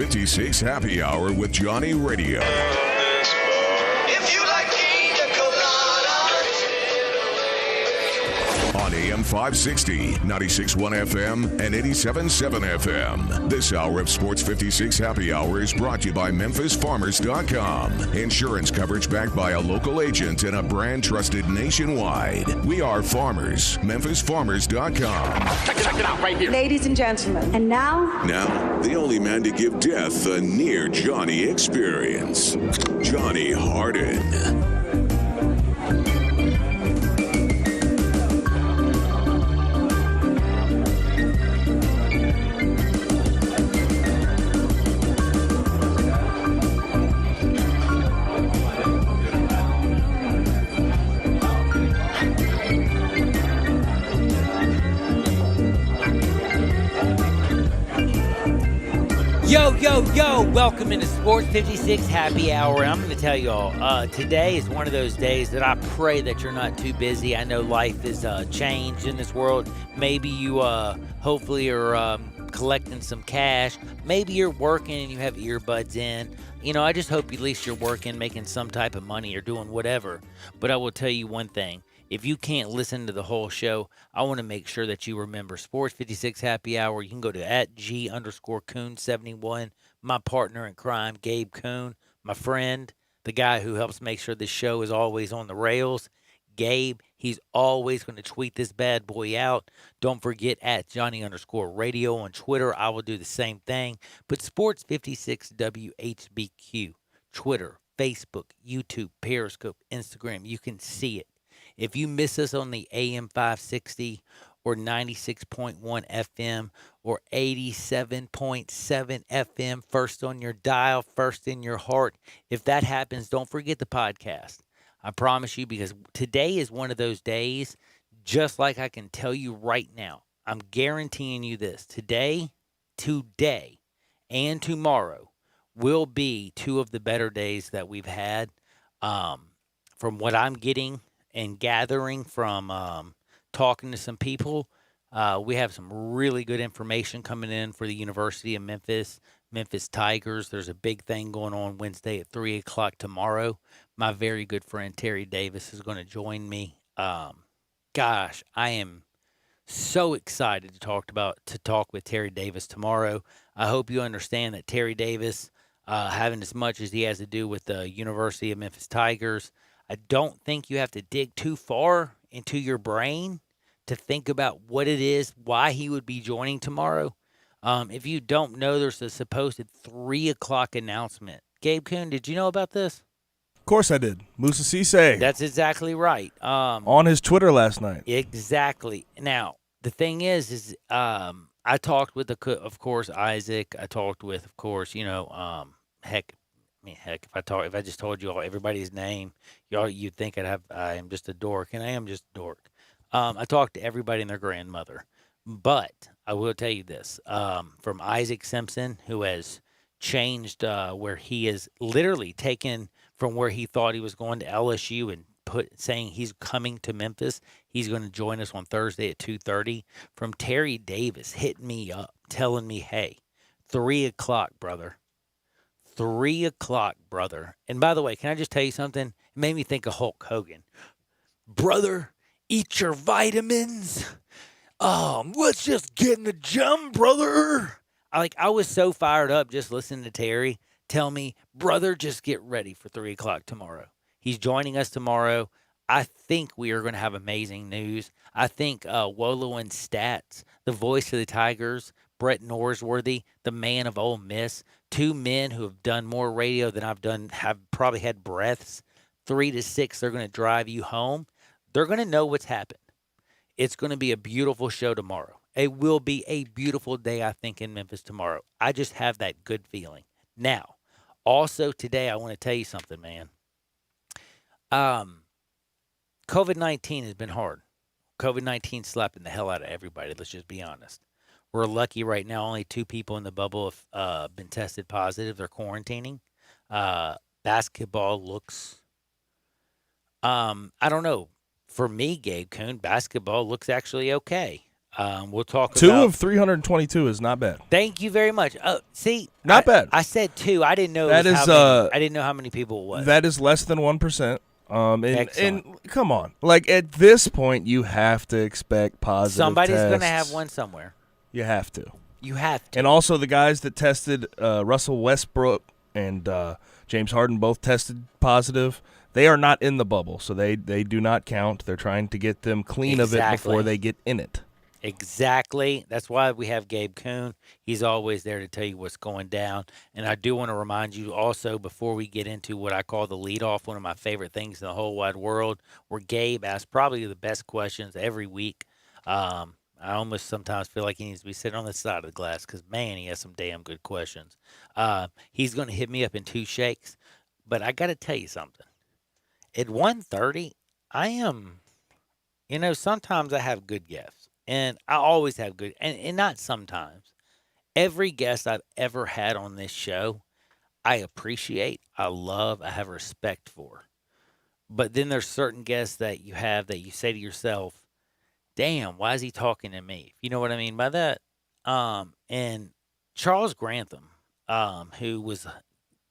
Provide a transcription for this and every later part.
56 Happy Hour with Johnny Radio. If you like pina coladas. On AM 560, 96.1 FM, and 87.7 FM. This hour of Sports 56 Happy Hour is brought to you by MemphisFarmers.com. Insurance coverage backed by a local agent and a brand trusted nationwide. We are farmers. MemphisFarmers.com. Check it out right here. Ladies and gentlemen, and now, The only man to give death a near Johnny experience. Johnny Harden. Yo, welcome into Sports 56 Happy Hour. I'm going to tell you all, today is one of those days that I pray that you're not too busy. I know life is changed in this world. Maybe you hopefully are collecting some cash. Maybe you're working and you have earbuds in. You know, I just hope at least you're working, making some type of money or doing whatever. But I will tell you one thing. If you can't listen to the whole show, I want to make sure that you remember Sports 56 Happy Hour. You can go to @G_Coon71. My partner in crime, Gabe Coon, my friend, the guy who helps make sure this show is always on the rails. Gabe, he's always going to tweet this bad boy out. Don't forget @Johnny_radio on Twitter. I will do the same thing. But Sports 56 WHBQ, Twitter, Facebook, YouTube, Periscope, Instagram, you can see it. If you miss us on the AM 560 or 96.1 FM or 87.7 FM, first on your dial, first in your heart, if that happens, don't forget the podcast. I promise you, because today is one of those days, just like I can tell you right now. I'm guaranteeing you this. Today, and tomorrow will be two of the better days that we've had. From what I'm getting and gathering from talking to some people, we have some really good information coming in for the University of Memphis Tigers. There's a big thing going on Wednesday at 3 o'clock tomorrow. My very good friend Terry Davis is going to join me. Gosh, I am so excited to talk with Terry Davis tomorrow. I hope you understand that Terry Davis, having as much as he has to do with the University of Memphis Tigers, I don't think you have to dig too far into your brain to think about what it is, why he would be joining tomorrow. If you don't know, there's a supposed 3 o'clock announcement. Gabe Coon, did you know about this? Of course I did. Musa Cisse. That's exactly right. On his Twitter last night. Exactly. Now, the thing is I talked with, of course, Isaac. I talked with, of course, heck, if I just told you all everybody's name, you'd think I am just a dork, and I am just a dork. I talked to everybody and their grandmother, but I will tell you this: from Isaac Simpson, who has changed, where he is literally taken from where he thought he was going to LSU and saying he's coming to Memphis. He's going to join us on Thursday at 2:30. From Terry Davis hitting me up, telling me, "Hey, 3 o'clock, brother." 3 o'clock, brother. And by the way, can I just tell you something? It made me think of Hulk Hogan. Brother, eat your vitamins. Let's just get in the gym, brother. I was so fired up just listening to Terry tell me, brother, just get ready for 3 o'clock tomorrow. He's joining us tomorrow. I think we are going to have amazing news. I think Wolo and Stats, the voice of the Tigers, Brett Norsworthy, the man of Ole Miss, two men who have done more radio than I've done, have probably had breaths. 3 to 6, they're going to drive you home. They're going to know what's happened. It's going to be a beautiful show tomorrow. It will be a beautiful day, I think, in Memphis tomorrow. I just have that good feeling. Now, also today, I want to tell you something, man. COVID-19 has been hard. COVID-19 slapping the hell out of everybody, let's just be honest. We're lucky right now, only 2 people in the bubble have been tested positive. They're quarantining. Basketball looks, I don't know. For me, Gabe Coon, basketball looks actually okay. We'll talk Two about of 322 is not bad. Thank you very much. See, Not bad. I said 2. I didn't know That it was is, how many. I didn't know how many people it was. That is less than 1%. And Excellent. come on, like at this point, you have to expect positive. Somebody's tests. going to have one somewhere. You have to. You have to. And also the guys that tested Russell Westbrook and James Harden both tested positive. They are not in the bubble, so they do not count. They're trying to get them clean of it before they get in it. Exactly. That's why we have Gabe Kuhn. He's always there to tell you what's going down. And I do want to remind you also, before we get into what I call the leadoff, one of my favorite things in the whole wide world, where Gabe asks probably the best questions every week. I almost sometimes feel like he needs to be sitting on the side of the glass because, man, he has some damn good questions. He's going to hit me up in 2 shakes. But I got to tell you something. At 1:30, I am, sometimes I have good guests. And I always have good, and not sometimes. Every guest I've ever had on this show, I appreciate, I love, I have respect for. But then there's certain guests that you have that you say to yourself, damn, why is he talking to me? You know what I mean by that? And Charles Grantham, who was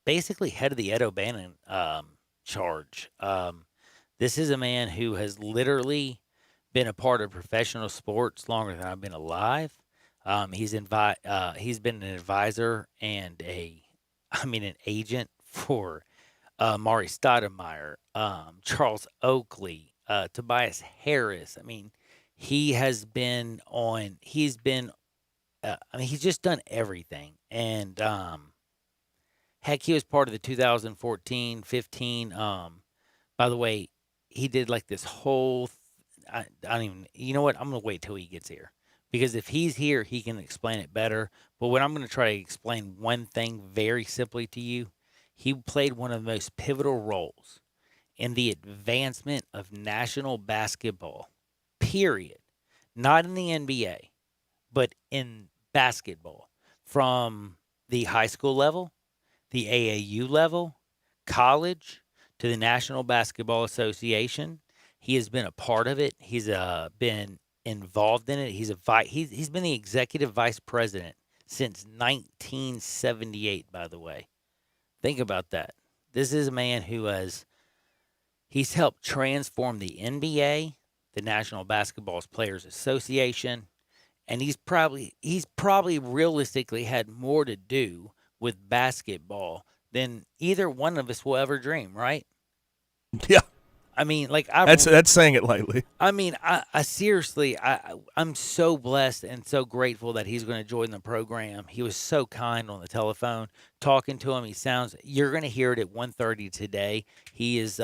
basically head of the Ed O'Bannon charge. This is a man who has literally been a part of professional sports longer than I've been alive. He's been an advisor and an agent for Maury Stoudemire, Charles Oakley, Tobias Harris. I mean, he's just done everything. And heck, he was part of the 2014-15. By the way, he did like this whole I don't even, you know what? I'm going to wait till he gets here because if he's here, he can explain it better. But when I'm going to try to explain one thing very simply to you, he played one of the most pivotal roles in the advancement of national basketball, period. Not in the NBA, but in basketball from the high school level, the AAU level, college, to the National Basketball Association. He has been a part of it. He's been involved in it. He's been the executive vice president since 1978, by the way. Think about that. This is a man who he's helped transform the NBA, the National Basketball Players Association, and he's probably realistically had more to do with basketball than either one of us will ever dream, right? Yeah. I mean, like that's saying it lightly. I mean, I seriously, I'm so blessed and so grateful that he's going to join the program. He was so kind on the telephone, talking to him. You're going to hear it at 1:30 today. He is,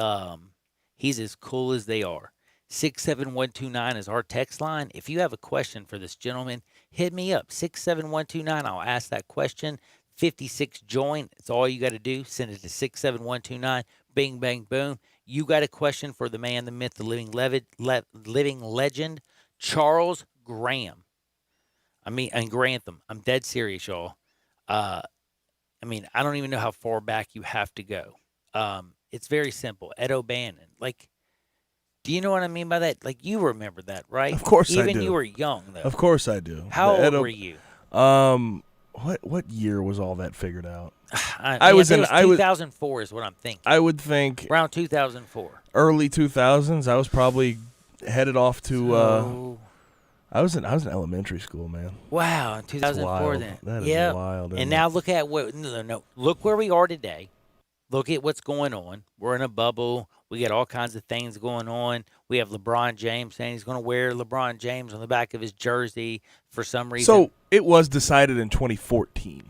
he's as cool as they are. 67129 is our text line. If you have a question for this gentleman, hit me up. 67129. I'll ask that question. 56 join. It's all you got to do. Send it to 67129. Bing, bang, boom. You got a question for the man, the myth, the living legend, Charles Graham. And Grantham. I'm dead serious, y'all. I don't even know how far back you have to go. It's very simple. Ed O'Bannon. Like, do you know what I mean by that? Like, you remember that, right? Of course I do. Even you were young, though. Of course I do. How old were you? What year was all that figured out? I was 2004 is what I'm thinking. I would think around 2004. Early 2000s. I was probably headed off to I was in elementary school, man. Wow, in 2004 then. That is wild. And now look at look where we are today. Look at what's going on. We're in a bubble. We got all kinds of things going on. We have LeBron James saying he's going to wear LeBron James on the back of his jersey for some reason. So it was decided in 2014.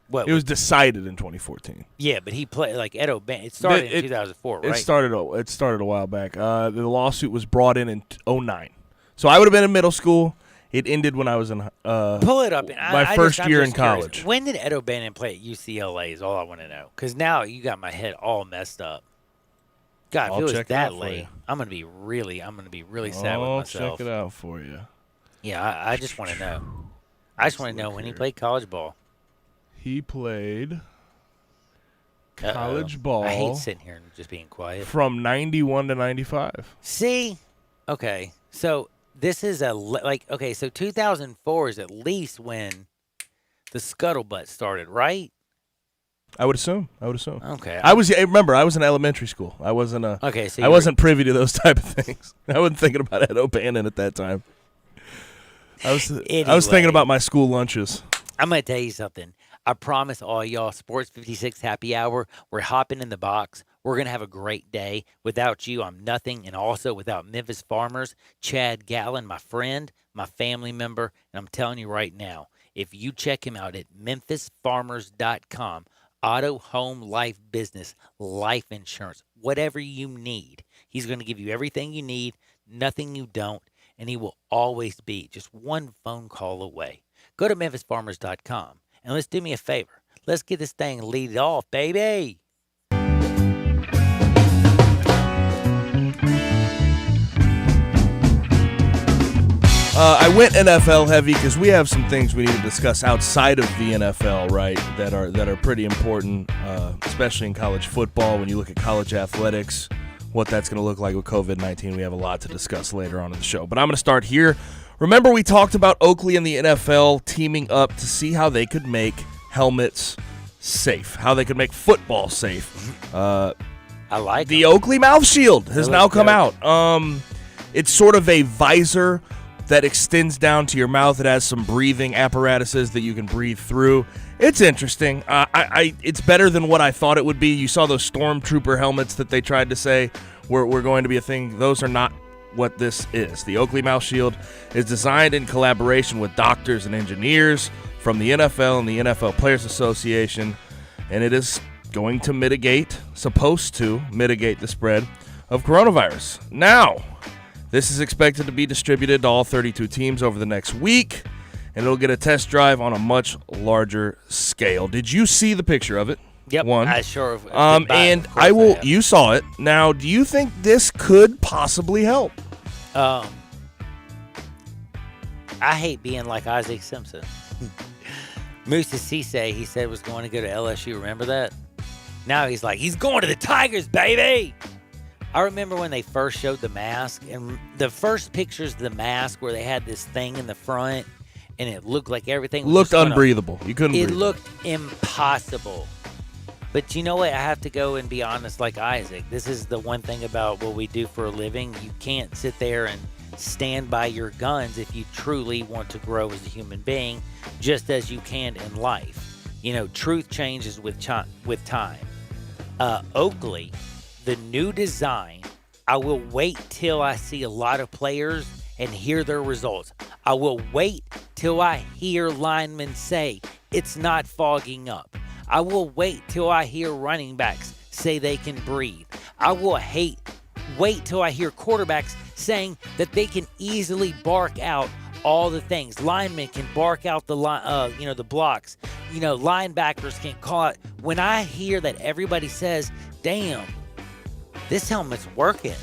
What? It was decided in 2014. Yeah, but he played like Ed O'Bannon. It started in 2004, right? It started a while back. The lawsuit was brought in 2009. So I would have been in middle school. It ended when I was in pull it up. my first year in college. Curious. When did Ed O'Bannon play at UCLA is all I want to know. Because now you got my head all messed up. God, if it was that late, I'm gonna be really sad with myself. I'll check it out for you. Yeah, I just want to know. I just want to know when he played college ball. He played college ball. I hate sitting here and just being quiet. From 91 to 95. See? Okay. So this is okay, so 2004 is at least when the scuttlebutt started, right? I would assume. Okay. Remember, I was in elementary school. I wasn't so I wasn't privy to those type of things. I wasn't thinking about Ed O'Bannon at that time. I was thinking about my school lunches. I'm going to tell you something. I promise all y'all, Sports 56 Happy Hour, we're hopping in the box. We're going to have a great day. Without you, I'm nothing. And also without Memphis Farmers, Chad Gallen, my friend, my family member. And I'm telling you right now, if you check him out at memphisfarmers.com, auto, home, life, business, life insurance, whatever you need, he's going to give you everything you need, nothing you don't, and he will always be just one phone call away. Go to memphisfarmers.com, and let's do me a favor. Let's get this thing leaded off, baby. I went NFL heavy because we have some things we need to discuss outside of the NFL, right? That are pretty important, especially in college football. When you look at college athletics, what that's going to look like with COVID-19, we have a lot to discuss later on in the show. But I'm going to start here. Remember, we talked about Oakley and the NFL teaming up to see how they could make helmets safe, how they could make football safe. I like the Oakley Mouth Shield has now come out. It's sort of a visor that extends down to your mouth. It has some breathing apparatuses that you can breathe through. It's interesting. It's better than what I thought it would be. You saw those Stormtrooper helmets that they tried to say were going to be a thing. Those are not what this is. The Oakley Mouth Shield is designed in collaboration with doctors and engineers from the NFL and the NFL Players Association, and it is supposed to mitigate the spread of coronavirus. Now, this is expected to be distributed to all 32 teams over the next week, and it'll get a test drive on a much larger scale. Did you see the picture of it? Yep, One. I sure. And I will. You saw it. Now, do you think this could possibly help? I hate being like Isaac Simpson. Musa Cisse, he said, was going to go to LSU. Remember that? Now he's like, he's going to the Tigers, baby. I remember when they first showed the mask, and the first pictures of the mask where they had this thing in the front, and it looked like everything was looked unbreathable. You couldn't breathe. It looked impossible. But you know what? I have to go and be honest like Isaac. This is the one thing about what we do for a living. You can't sit there and stand by your guns if you truly want to grow as a human being, just as you can in life. You know, truth changes with time. Oakley, the new design, I will wait till I see a lot of players and hear their results. I will wait till I hear linemen say it's not fogging up. I will wait till I hear running backs say they can breathe. I will wait till I hear quarterbacks saying that they can easily bark out all the things. Linemen can bark out the blocks. You know, linebackers can call it. When I hear that everybody says, damn, this helmet's working,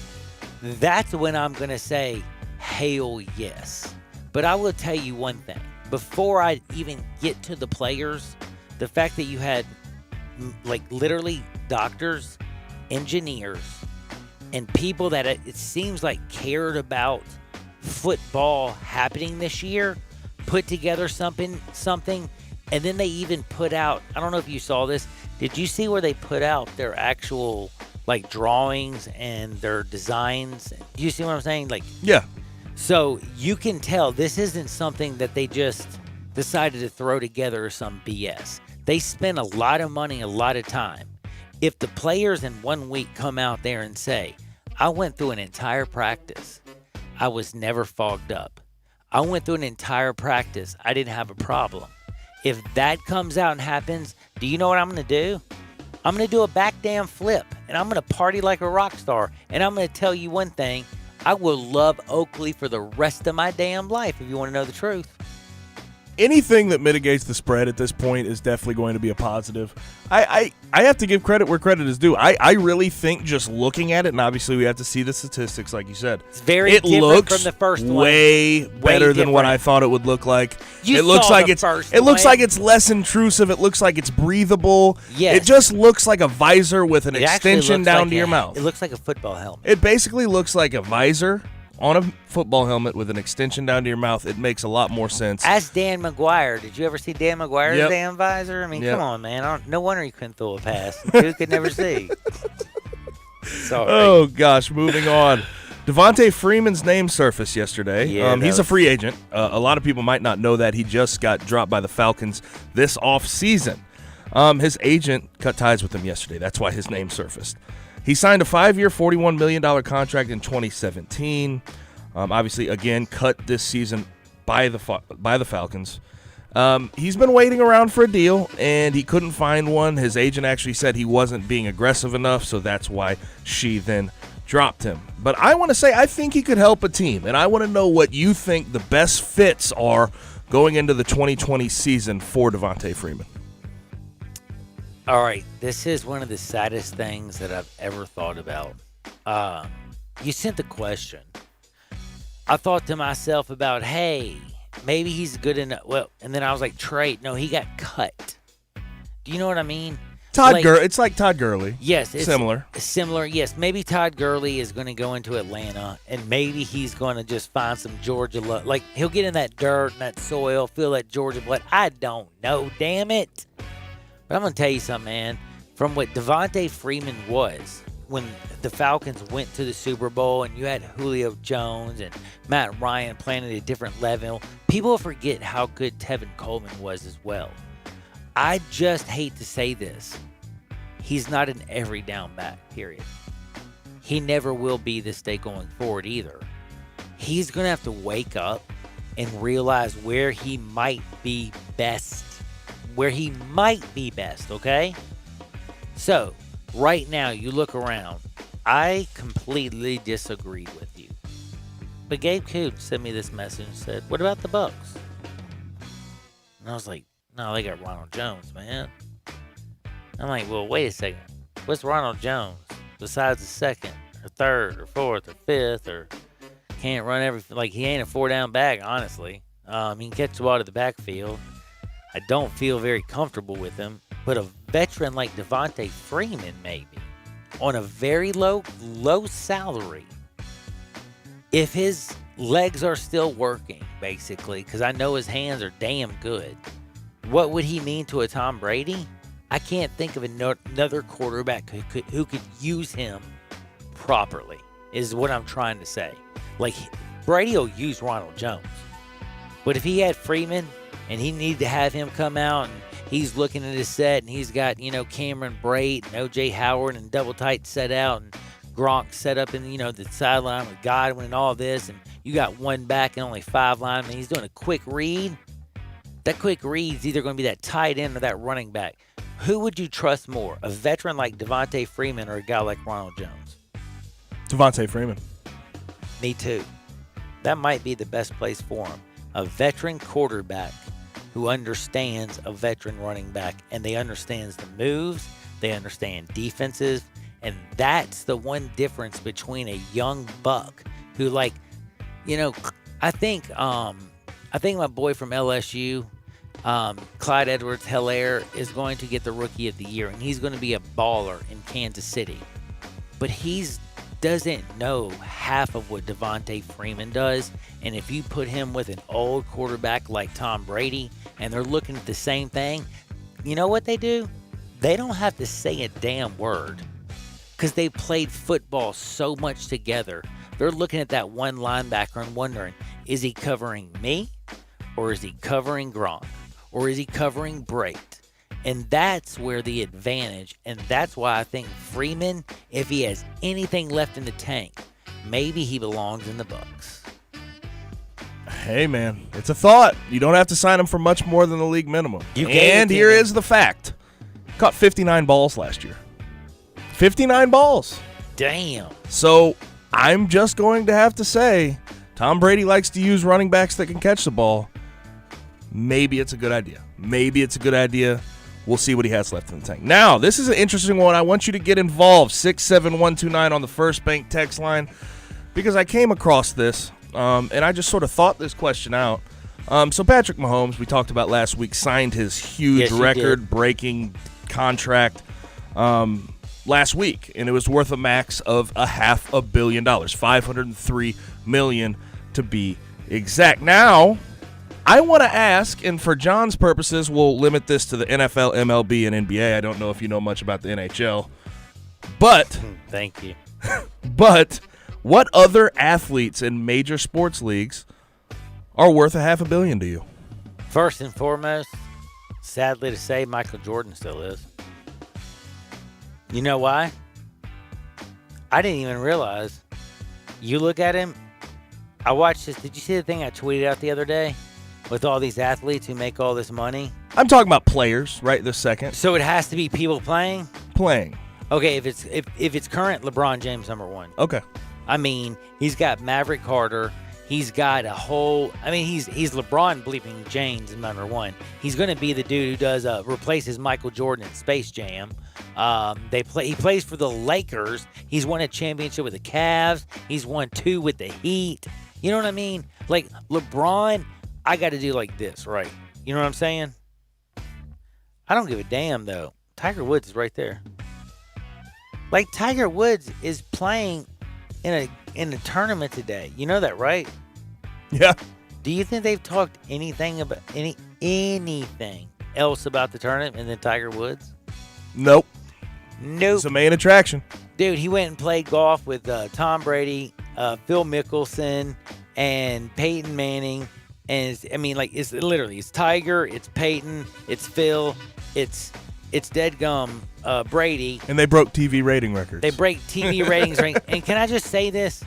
that's when I'm going to say, hell yes. But I will tell you one thing. Before I even get to the players, the fact that you had, like, literally doctors, engineers, and people that it seems like cared about football happening this year, put together something, and then they even put out, I don't know if you saw this, did you see where they put out their actual, like, drawings and their designs? Do you see what I'm saying? Like, yeah. So you can tell this isn't something that they just decided to throw together or some BS. They spent a lot of money, a lot of time. If the players in 1 week come out there and say, I went through an entire practice, I was never fogged up. I went through an entire practice, I didn't have a problem. If that comes out and happens, do you know what I'm going to do? I'm going to do a back damn flip, and I'm going to party like a rock star. And I'm going to tell you one thing, I will love Oakley for the rest of my damn life, if you want to know the truth. Anything that mitigates the spread at this point is definitely going to be a positive. I have to give credit where credit is due. I really think just looking at it, and obviously we have to see the statistics, like you said. It's very different from the first one. Way better than what I thought it would look like. It looks like it's less intrusive. It looks like it's breathable. Yes. It just looks like a visor with an extension down to your mouth. It looks like a football helmet. It basically looks like a visor on a football helmet with an extension down to your mouth, it makes a lot more sense. Ask Dan McGuire. Did you ever see Dan McGuire's Yep. damn visor? I mean, Yep. come on, man. No wonder he couldn't throw a pass. Dude could never see. Sorry. Oh, gosh, moving on. Devontae Freeman's name surfaced yesterday. Yeah, He's a free agent. A lot of people might not know that. He just got dropped by the Falcons this offseason. His agent cut ties with him yesterday. That's why his name surfaced. He signed a 5-year, $41 million contract in 2017. Obviously, again, cut this season by the Falcons. He's been waiting around for a deal, and he couldn't find one. His agent actually said he wasn't being aggressive enough, so that's why she then dropped him. But I want to say I think he could help a team, and I want to know what you think the best fits are going into the 2020 season for Devontae Freeman. All right, this is one of the saddest things that I've ever thought about. You sent the question. I thought to myself about, hey, maybe he's good enough. Well, and then I was like, trade. No, he got cut. Do you know what I mean? It's like Todd Gurley. Yes. It's similar. Similar, yes. Maybe Todd Gurley is going to go into Atlanta, and maybe he's going to just find some Georgia love. Like, he'll get in that dirt and that soil, feel that Georgia blood. I don't know, damn it. But I'm going to tell you something, man. From what Devontae Freeman was when the Falcons went to the Super Bowl and you had Julio Jones and Matt Ryan playing at a different level, people forget how good Tevin Coleman was as well. I just hate to say this. He's not an every down back, period. He never will be this day going forward either. He's going to have to wake up and realize where he might be best. Okay? So, right now, you look around. I completely disagreed with you. But Gabe Kuhn sent me this message and said, what about the Bucs? And I was like, no, they got Ronald Jones, man. I'm like, well, wait a second. What's Ronald Jones besides the second or third or fourth or fifth or can't run everything? Like, he ain't a 4-down back, honestly. He can catch the ball to the backfield. I don't feel very comfortable with him. But a veteran like Devontae Freeman, maybe, on a very low salary, if his legs are still working, basically, because I know his hands are damn good, what would he mean to a Tom Brady? I can't think of another quarterback who could use him properly, is what I'm trying to say. Like, Brady will use Ronald Jones. But if he had Freeman and he needed to have him come out and he's looking at his set and he's got, Cameron Brate and O.J. Howard and double tight set out and Gronk set up in, the sideline with Godwin and all this, and you got one back and only 5 linemen. He's doing a quick read. That quick read's either going to be that tight end or that running back. Who would you trust more, a veteran like Devontae Freeman or a guy like Ronald Jones? Devontae Freeman. Me too. That might be the best place for him. A veteran quarterback who understands a veteran running back, and they understands the moves, they understand defenses, and that's the one difference between a young buck who, I think my boy from LSU, Clyde Edwards-Helaire, is going to get the Rookie of the Year, and he's going to be a baller in Kansas City. But he doesn't know half of what Devontae Freeman does, and if you put him with an old quarterback like Tom Brady, and they're looking at the same thing, you know what they do? They don't have to say a damn word because they played football so much together. They're looking at that one linebacker and wondering, is he covering me, or is he covering Gronk, or is he covering Brate? And that's where the advantage, and that's why I think Freeman, if he has anything left in the tank, maybe he belongs in the Bucs. Hey, man, it's a thought. You don't have to sign him for much more than the league minimum. And here is the fact. Caught 59 balls last year. 59 balls. Damn. So I'm just going to have to say, Tom Brady likes to use running backs that can catch the ball. Maybe it's a good idea. We'll see what he has left in the tank. Now, this is an interesting one. I want you to get involved. 67129 on the First Bank text line, because I came across this, and I just sort of thought this question out. So Patrick Mahomes, we talked about last week, signed his huge record-breaking contract. last week, and it was worth a max of $500 million, $503 million to be exact. Now, I want to ask, and for John's purposes, we'll limit this to the NFL, MLB, and NBA. I don't know if you know much about the NHL, but thank you. But what other athletes in major sports leagues are worth $500 million to you? First and foremost, sadly to say, Michael Jordan still is. You know why? I didn't even realize. You look at him. I watched this. Did you see the thing I tweeted out the other day with all these athletes who make all this money? I'm talking about players right this second. So it has to be people playing? Playing. Okay, if it's current, LeBron James #1. Okay. I mean, he's got Maverick Carter. He's got a whole. I mean, he's LeBron bleeping James in #1. He's going to be the dude who does replaces Michael Jordan in Space Jam. He plays for the Lakers. He's won a championship with the Cavs. He's won 2 with the Heat. You know what I mean? Like LeBron, I got to do like this, right? You know what I'm saying? I don't give a damn though. Tiger Woods is right there. Like Tiger Woods is playing in a tournament today. You know that, right? Yeah. Do you think they've talked anything about anything else about the tournament and then Tiger Woods? Nope. Nope. It's a main attraction. Dude, he went and played golf with Tom Brady, Phil Mickelson, and Peyton Manning. And it's Tiger, it's Peyton, it's Phil, it's deadgum Brady. And they broke TV rating records. They break TV ratings. And can I just say this?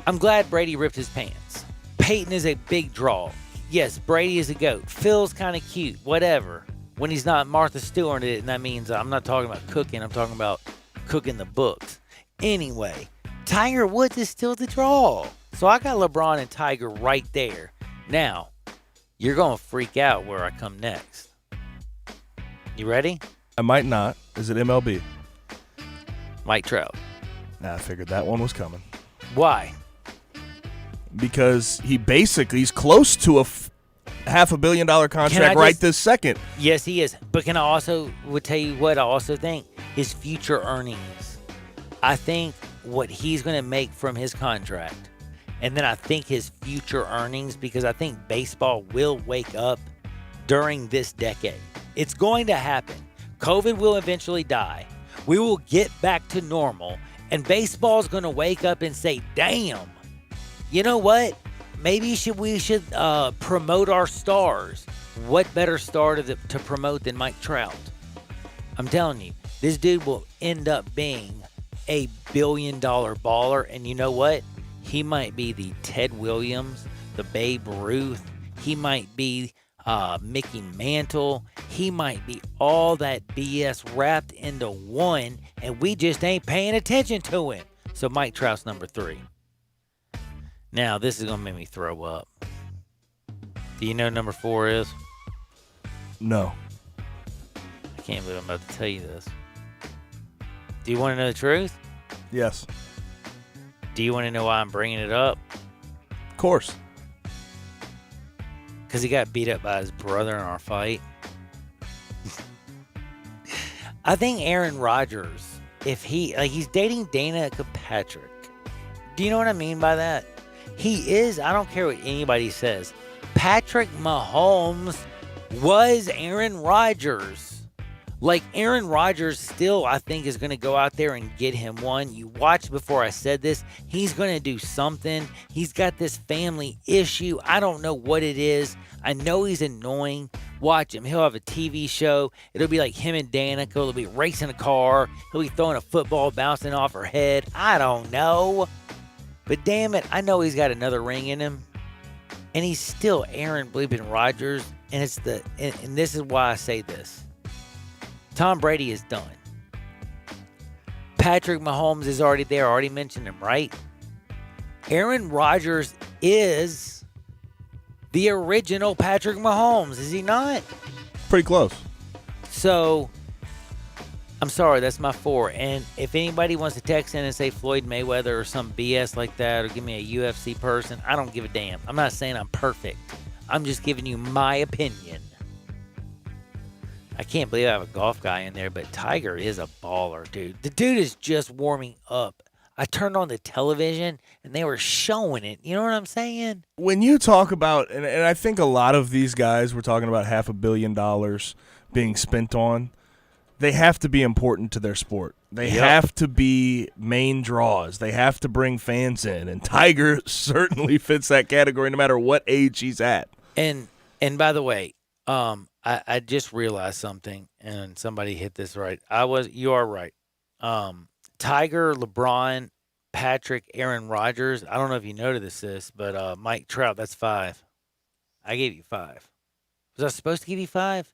I'm glad Brady ripped his pants. Peyton is a big draw. Yes, Brady is a GOAT. Phil's kind of cute, whatever. When he's not Martha Stewart it, and that means I'm not talking about cooking. I'm talking about cooking the books. Anyway, Tiger Woods is still the draw. So I got LeBron and Tiger right there. Now, you're going to freak out where I come next. You ready? I might not. Is it MLB? Mike Trout. Nah, I figured that one was coming. Why? Because he's close to a $500 million contract right this second. Yes, he is. But can I also would tell you what I also think? His future earnings. I think what he's going to make from his contract. And then I think his future earnings, because I think baseball will wake up during this decade. It's going to happen. COVID will eventually die. We will get back to normal. And baseball's going to wake up and say, damn, you know what? Maybe we should promote our stars. What better star to promote than Mike Trout? I'm telling you, this dude will end up being a billion-dollar baller. And you know what? He might be the Ted Williams, the Babe Ruth. He might be Mickey Mantle. He might be all that BS wrapped into one, and we just ain't paying attention to him. So Mike Trout's #3. Now, this is going to make me throw up. Do you know #4 is? No. I can't believe I'm about to tell you this. Do you want to know the truth? Yes. Do you want to know why I'm bringing it up? Of course. Because he got beat up by his brother in our fight. I think Aaron Rodgers, if he's dating Dana Kirkpatrick. Do you know what I mean by that? He is, I don't care what anybody says. Patrick Mahomes was Aaron Rodgers. Like, Aaron Rodgers still, I think, is going to go out there and get him one. You watched before I said this. He's going to do something. He's got this family issue. I don't know what it is. I know he's annoying. Watch him. He'll have a TV show. It'll be like him and Danica. They'll be racing a car. He'll be throwing a football bouncing off her head. I don't know. But damn it, I know he's got another ring in him. And he's still Aaron bleeping Rodgers. And and this is why I say this. Tom Brady is done. Patrick Mahomes is already there. I already mentioned him, right? Aaron Rodgers is the original Patrick Mahomes, is he not? Pretty close. So, I'm sorry, that's my 4. And if anybody wants to text in and say Floyd Mayweather or some BS like that, or give me a UFC person, I don't give a damn. I'm not saying I'm perfect. I'm just giving you my opinion. I can't believe I have a golf guy in there, but Tiger is a baller, dude. The dude is just warming up. I turned on the television, and they were showing it. You know what I'm saying? When you talk about, and I think a lot of these guys, we're talking about $500 million being spent on, they have to be important to their sport. They have to be main draws. They have to bring fans in, and Tiger certainly fits that category no matter what age he's at. And by the way, I just realized something, and somebody hit this right. You are right. Tiger, LeBron, Patrick, Aaron Rodgers. I don't know if you noticed this, but Mike Trout, that's 5. I gave you 5. Was I supposed to give you 5?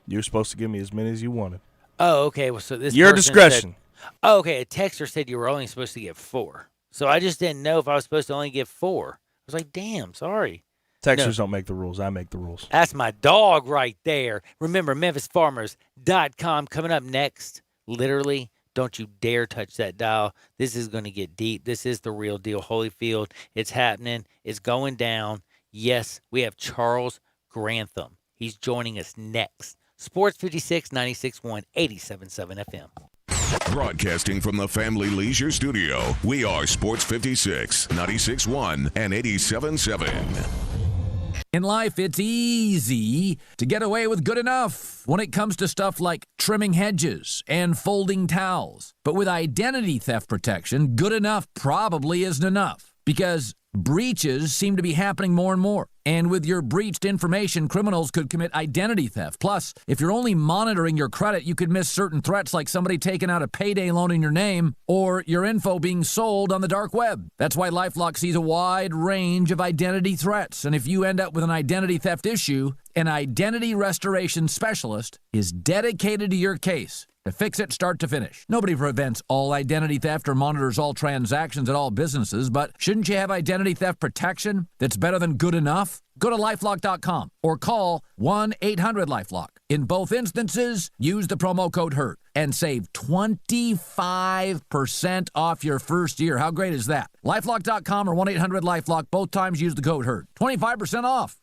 You're supposed to give me as many as you wanted. Oh, okay. Well, so this your person discretion. Said, okay, a texter said you were only supposed to give 4. So I just didn't know if I was supposed to only give 4. I was like, damn, sorry. Texters don't make the rules. I make the rules. That's my dog right there. Remember, MemphisFarmers.com coming up next. Literally, don't you dare touch that dial. This is going to get deep. This is the real deal. Holyfield, it's happening. It's going down. Yes, we have Charles Grantham. He's joining us next. Sports 56, 96.1, 87.7 FM. Broadcasting from the Family Leisure Studio, we are Sports 56, 96.1, and 87.7. In life, it's easy to get away with good enough when it comes to stuff like trimming hedges and folding towels. But with identity theft protection, good enough probably isn't enough, because breaches seem to be happening more and more. And with your breached information, criminals could commit identity theft. Plus, if you're only monitoring your credit, you could miss certain threats like somebody taking out a payday loan in your name or your info being sold on the dark web. That's why LifeLock sees a wide range of identity threats. And if you end up with an identity theft issue, an identity restoration specialist is dedicated to your case to fix it start to finish. Nobody prevents all identity theft or monitors all transactions at all businesses, but shouldn't you have identity theft protection that's better than good enough? Go to LifeLock.com or call 1-800-LifeLock. In both instances, use the promo code HURT and save 25% off your first year. How great is that? LifeLock.com or 1-800-LifeLock. Both times use the code HURT. 25% off.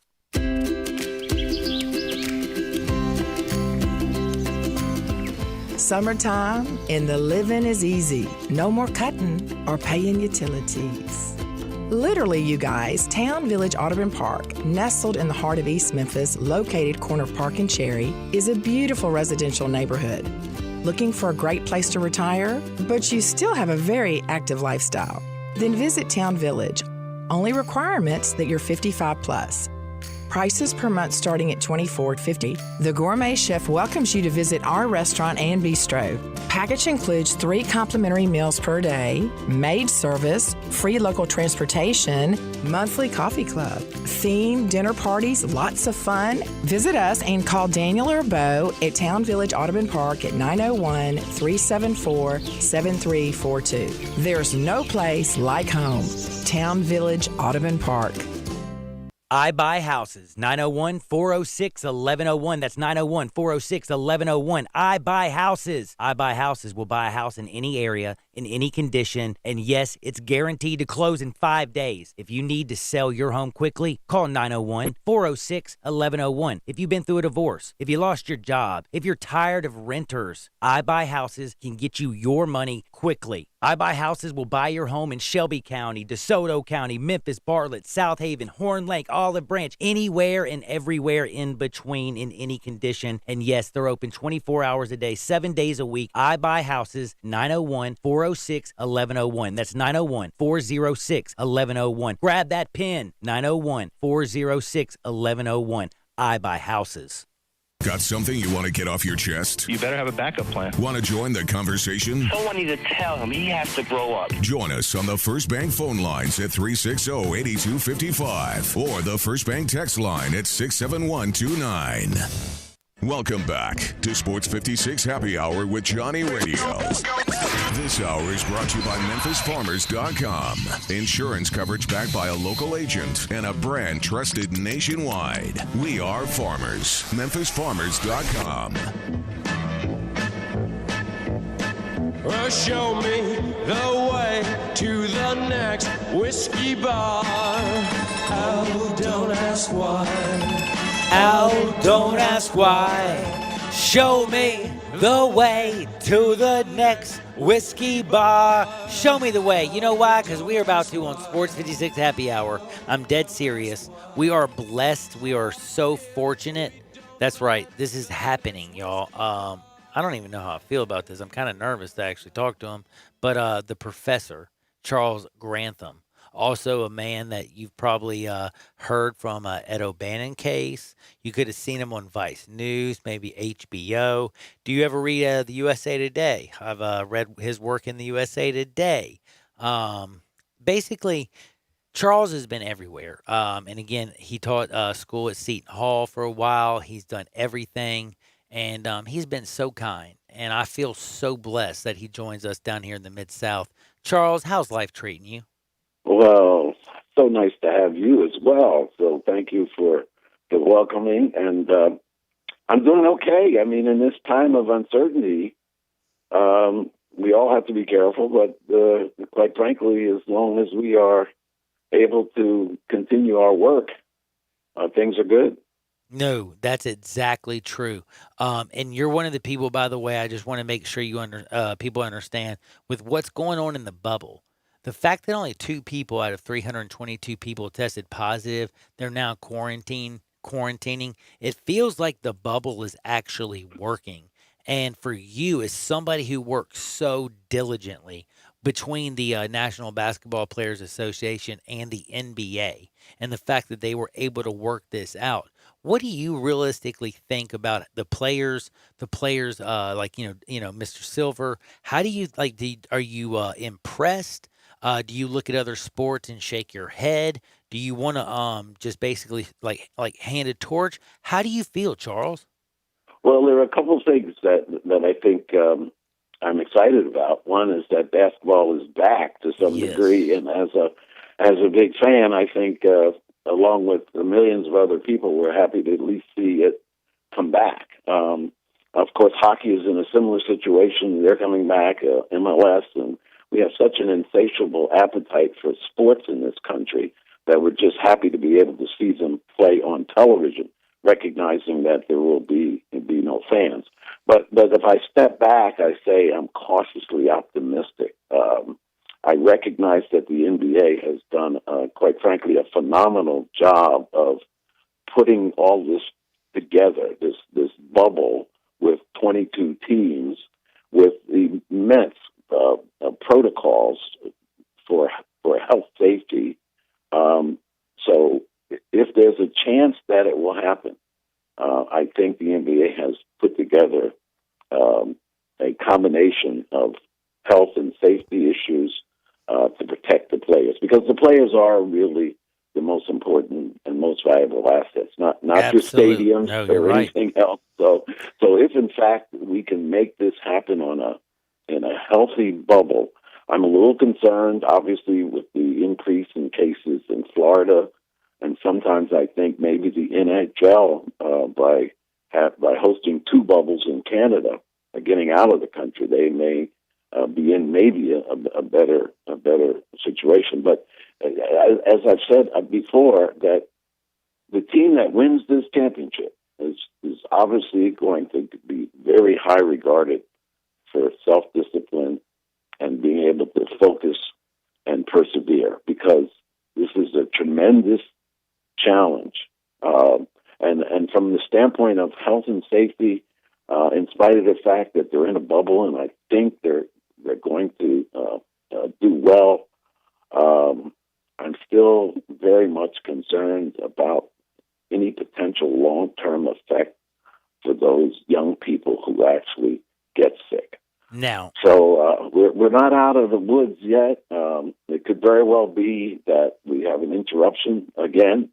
Summertime and the living is easy. No more cutting or paying utilities. Literally, you guys, Town Village Audubon Park, nestled in the heart of East Memphis, located corner of Park and Cherry, is a beautiful residential neighborhood. Looking for a great place to retire, but you still have a very active lifestyle? Then visit Town Village. Only requirements that you're 55 plus. Prices per month starting at $24.50. The Gourmet Chef welcomes you to visit our restaurant and bistro. Package includes 3 complimentary meals per day, maid service, free local transportation, monthly coffee club, themed dinner parties, lots of fun. Visit us and call Daniel or Bo at Town Village Audubon Park at 901-374-7342. There's no place like home. Town Village Audubon Park. I Buy Houses, 901-406-1101. That's 901-406-1101. I Buy Houses. I Buy Houses will buy a house in any area, in any condition, and yes, it's guaranteed to close in 5 days. If you need to sell your home quickly, call 901-406-1101. If you've been through a divorce, if you lost your job, if you're tired of renters, I Buy Houses can get you your money quickly. I Buy Houses will buy your home in Shelby County, DeSoto County, Memphis, Bartlett, South Haven, Horn Lake, Olive Branch, anywhere and everywhere in between in any condition. And yes, they're open 24 hours a day, 7 days a week. I Buy Houses, 901-406-1101. That's 901-406-1101. Grab that pen, 901-406-1101. I Buy Houses. Got something you want to get off your chest? You better have a backup plan. Want to join the conversation? Someone needs to tell him he has to grow up. Join us on the First Bank phone lines at 360-8255 or the First Bank text line at 67129. Welcome back to Sports 56 Happy Hour with Johnny Radio. This hour is brought to you by MemphisFarmers.com. Insurance coverage backed by a local agent and a brand trusted nationwide. We are farmers. MemphisFarmers.com. Well, show me the way to the next whiskey bar. Oh, don't ask why. Al, don't ask why. Show me the way to the next whiskey bar. Show me the way. You know why? Because we are about to on Sports 56 Happy Hour. I'm dead serious. We are blessed. We are so fortunate. That's right. This is happening, y'all. I don't even know how I feel about this. I'm kind of nervous to actually talk to him. But the professor, Charles Grantham, also a man that you've probably heard from Ed O'Bannon case. You could have seen him on Vice News, maybe HBO. Do you ever read the USA Today? I've read his work in the USA Today. Basically, Charles has been everywhere. And again, he taught school at Seton Hall for a while. He's done everything. And he's been so kind. And I feel so blessed that he joins us down here in the Mid-South. Charles, how's life treating you? Well, so nice to have you as well. So thank you for the welcoming. And I'm doing okay. I mean, in this time of uncertainty, we all have to be careful. But quite frankly, as long as we are able to continue our work, things are good. No, that's exactly true. And you're one of the people, by the way, I just want to make sure people understand with what's going on in the bubble. The fact that only 2 people out of 322 people tested positive, they're now quarantining, it feels like the bubble is actually working. And for you, as somebody who works so diligently between the National Basketball Players Association and the NBA, and the fact that they were able to work this out, what do you realistically think about the players? Like Mr. Silver. How do you are you impressed? Do you look at other sports and shake your head? Do you want to just basically like hand a torch? How do you feel, Charles? Well, there are a couple of things that I think I'm excited about. One is that basketball is back to some degree, and as a big fan, I think along with the millions of other people, we're happy to at least see it come back. Of course, hockey is in a similar situation. They're coming back, MLS, and we have such an insatiable appetite for sports in this country that we're just happy to be able to see them play on television, recognizing that there will be no fans. But if I step back, I say I'm cautiously optimistic. I recognize that the NBA has done, quite frankly, a phenomenal job of putting all this together, this bubble with 22 teams, with immense protocols for health safety. So if there's a chance that it will happen, I think the NBA has put together a combination of health and safety issues to protect the players, because the players are really the most important and most valuable assets, not your stadiums or anything else. So if in fact we can make this happen in a healthy bubble, I'm a little concerned, obviously, with the increase in cases in Florida, and sometimes I think maybe the NHL by hosting 2 bubbles in Canada, getting out of the country, they may be in maybe a better situation. But as I've said before, that the team that wins this championship is obviously going to be very high regarded for self-discipline and being able to focus and persevere, because this is a tremendous challenge. And from the standpoint of health and safety, in spite of the fact that they're in a bubble, and I think they're going to do well, I'm still very much concerned about any potential long-term effect for those young people who actually get sick. Now, so we're not out of the woods yet. It could very well be that we have an interruption again,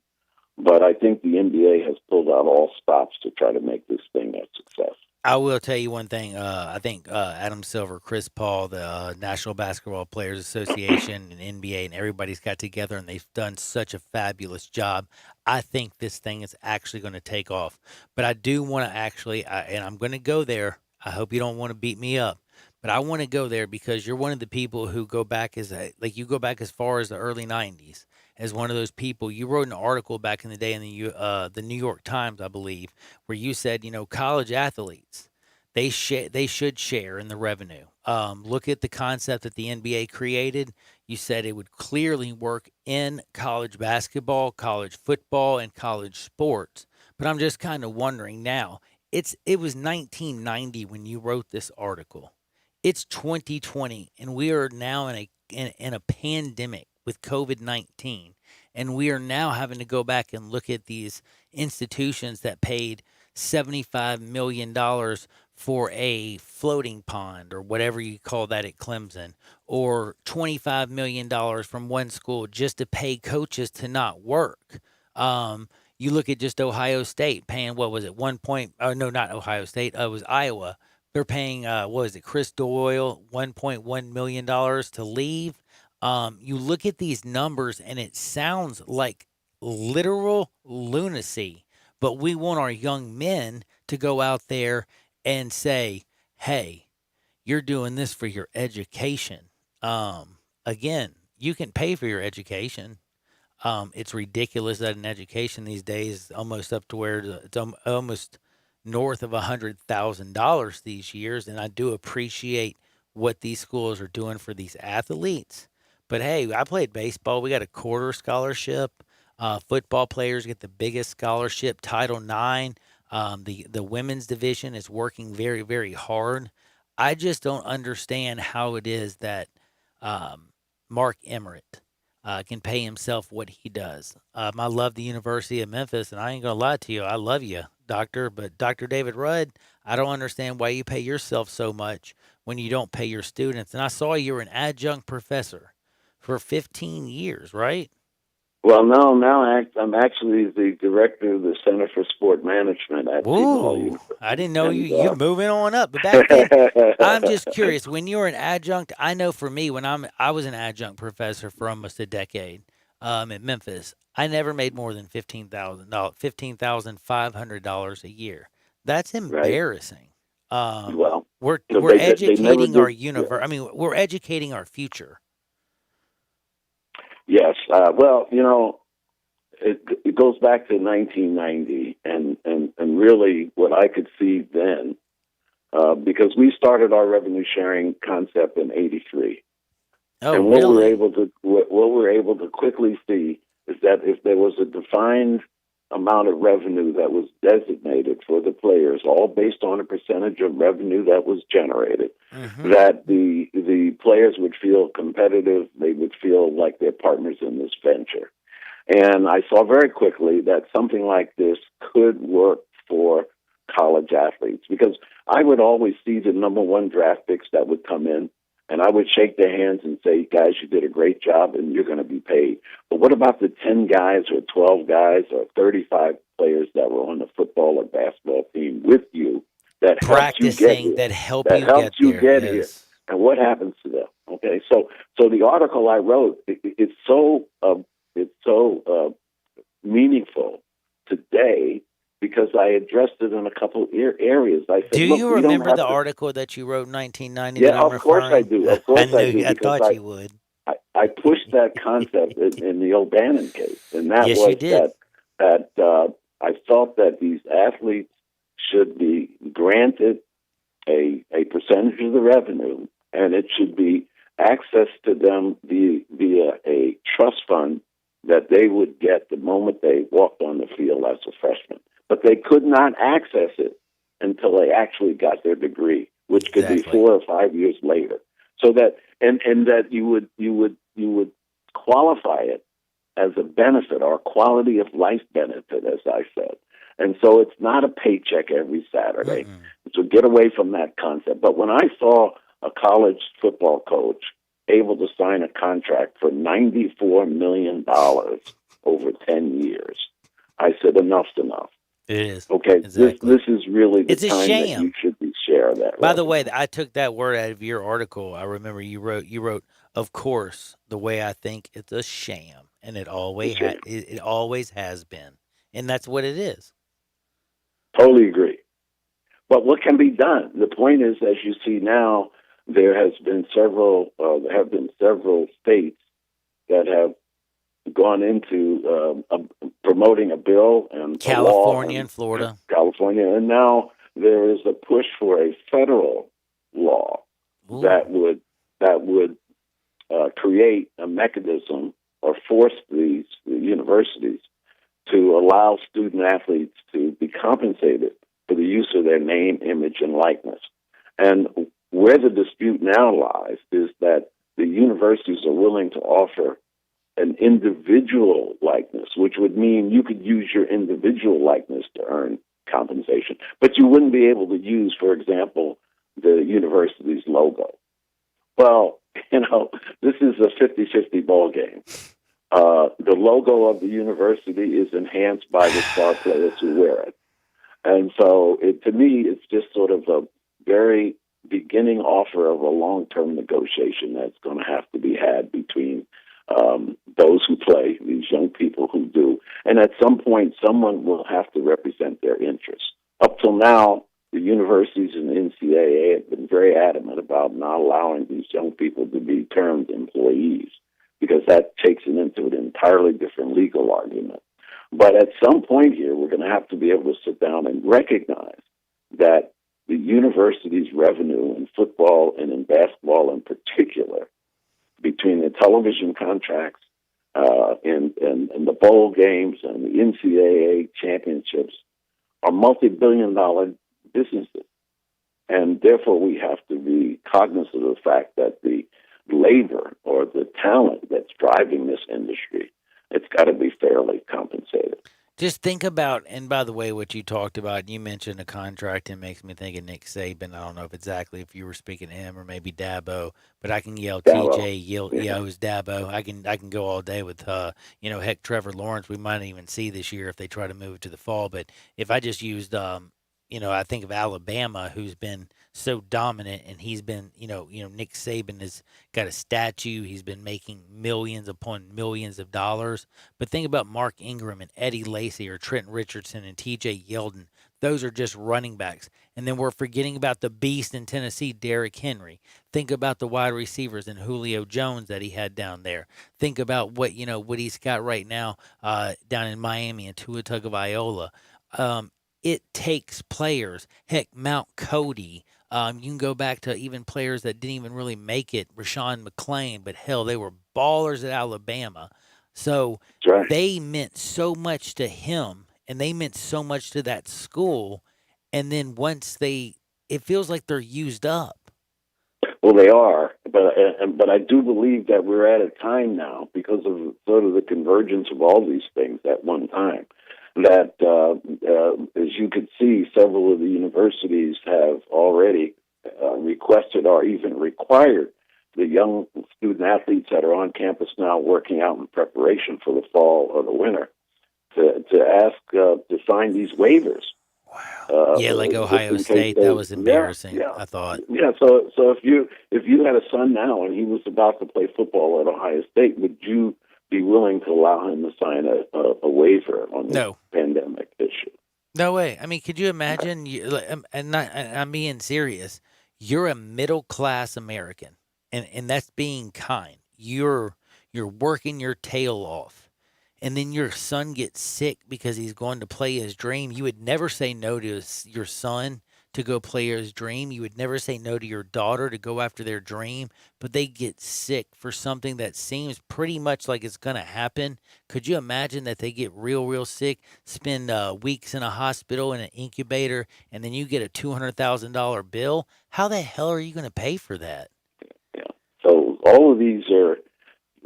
but I think the NBA has pulled out all stops to try to make this thing a success. I will tell you one thing. I think Adam Silver, Chris Paul, the National Basketball Players Association, and NBA, and everybody's got together, and they've done such a fabulous job. I think this thing is actually going to take off. But I do want to actually, and I'm going to go there. I hope you don't want to beat me up, but I want to go there because you're one of the people who go back you go back as far as the early 90s. as one of those people. You wrote an article back in the day in the New York Times, I believe, where you said, college athletes, they should share in the revenue. Look at the concept that the NBA created. You said it would clearly work in college basketball, college football, and college sports. But I'm just kind of wondering now. It was 1990 when you wrote this article. It's 2020, and we are now in a pandemic with COVID-19, and we are now having to go back and look at these institutions that paid $75 million for a floating pond or whatever you call that at Clemson, or $25 million from one school just to pay coaches to not work. You look at just Ohio State paying, what was it, no, not Ohio State, it was Iowa. They're paying, Chris Doyle, $1.1 million to leave. You look at these numbers and it sounds like literal lunacy, but we want our young men to go out there and say, hey, you're doing this for your education. Again, you can pay for your education. It's ridiculous that an education these days is almost up to where it's almost north of $100,000 these years. And I do appreciate what these schools are doing for these athletes. But hey, I played baseball. We got a quarter scholarship. Football players get the biggest scholarship, Title IX. The women's division is working very, very hard. I just don't understand how it is that Mark Emmert can pay himself what he does. I love the University of Memphis, and I ain't going to lie to you. I love you, Doctor. But Dr. David Rudd, I don't understand why you pay yourself so much when you don't pay your students. And I saw you were an adjunct professor for 15 years, right? Well, no, now I'm actually the director of the Center for Sport Management at Ooh, I didn't know you're moving on up. But back then, I'm just curious. When you were an adjunct, I know for me, when I was an adjunct professor for almost a decade at Memphis, I never made more than $15,500 a year. That's embarrassing. Well, we're educating our universe. I mean, we're educating our future. Yes. Well, it goes back to 1990 and really what I could see then, because we started our revenue sharing concept in '83. Oh, and what really? we're able to quickly see is that if there was a defined amount of revenue that was designated for the players, all based on a percentage of revenue that was generated, that the players would feel competitive. They would feel like they're partners in this venture. And I saw very quickly that something like this could work for college athletes, because I would always see the number one draft picks that would come in, and I would shake their hands and say, guys, you did a great job and you're going to be paid. But what about the 10 guys or 12 guys or 35 players that were on the football or basketball team with you that practicing, help you get here? And what happens to them? Okay, so the article I wrote, it's so meaningful today because I addressed it in a couple areas. I said, do you remember the article that you wrote in 1990? Yeah, of course I do. Of course I do. I thought you would. I pushed that concept in the O'Bannon case, and that yes, was you did. that I felt that these athletes should be granted a percentage of the revenue, and it should be access to them via a trust fund that they would get the moment they walked on the field as a freshman. But they could not access it until they actually got their degree, which could be 4 or 5 years later. So that and that you would qualify it as a benefit or a quality of life benefit, as I said. And so it's not a paycheck every Saturday. So get away from that concept. But when I saw a college football coach able to sign a contract for $94 million over 10 years, I said, enough's enough. It is. Okay, exactly. This is really the time shame. that you should be sharing that. By the way, I took that word out of your article. I remember you wrote, of course, the way I think it's a sham, and it always has been, and that's what it is. Totally agree. But what can be done? The point is, as you see now, there have been several states that have gone into promoting a bill and California a law and Florida. California, and now there is a push for a federal law that would create a mechanism or force the universities to allow student athletes to be compensated for the use of their name, image, and likeness. And where the dispute now lies is that the universities are willing to offer an individual likeness, which would mean you could use your individual likeness to earn compensation, but you wouldn't be able to use, for example, the university's logo. Well, this is a 50-50 ball game. The logo of the university is enhanced by the star players who wear it. And so, to me, it's just sort of a very beginning offer of a long-term negotiation that's going to have to be had between those who play, these young people who do. And at some point, someone will have to represent their interests. Up till now, the universities and the NCAA have been very adamant about not allowing these young people to be termed employees, because that takes it into an entirely different legal argument. But at some point here, we're going to have to be able to sit down and recognize that the university's revenue in football and in basketball in particular, between the television contracts and the bowl games and the NCAA championships, are multi-billion-dollar businesses. And therefore, we have to be cognizant of the fact that the labor or the talent that's driving this industry, it's got to be fairly compensated. Just think about, and by the way, what you talked about, you mentioned a contract, and makes me think of Nick Saban. I don't know if you were speaking to him or maybe Dabo, but I can yell Dabo. TJ, it was Dabo. I can go all day with, heck, Trevor Lawrence. We might even see this year if they try to move it to the fall. But if I just used, I think of Alabama, who's been so dominant, and he's been, Nick Saban has got a statue. He's been making millions upon millions of dollars. But think about Mark Ingram and Eddie Lacy or Trenton Richardson and TJ Yeldon. Those are just running backs. And then we're forgetting about the beast in Tennessee, Derrick Henry. Think about the wide receivers and Julio Jones that he had down there. Think about what he's got right now down in Miami and Tua Tagovailoa. It takes players. Heck, Mount Cody. You can go back to even players that didn't even really make it, Rashawn McClain, but hell, they were ballers at Alabama. So They meant so much to him, and they meant so much to that school. And then it feels like they're used up. Well, they are, but I do believe that we're at a time now, because of sort of the convergence of all these things at one time, that, as you could see, several of the universities have already requested or even required the young student athletes that are on campus now working out in preparation for the fall or the winter to ask to sign these waivers. Wow. Like Ohio State, that was embarrassing. I thought. Yeah. So if you had a son now and he was about to play football at Ohio State, would you be willing to allow him to sign a waiver on this pandemic issue? No way. I mean, could you imagine? I'm being serious. You're a middle class American, and that's being kind. You're working your tail off, and then your son gets sick because he's going to play his dream. You would never say no to your son to go play his dream. You would never say no to your daughter to go after their dream, but they get sick for something that seems pretty much like it's going to happen. Could you imagine that they get real sick, spend weeks in a hospital in an incubator, and then you get a $200,000 bill? How the hell are you going to pay for that? Yeah. So all of these are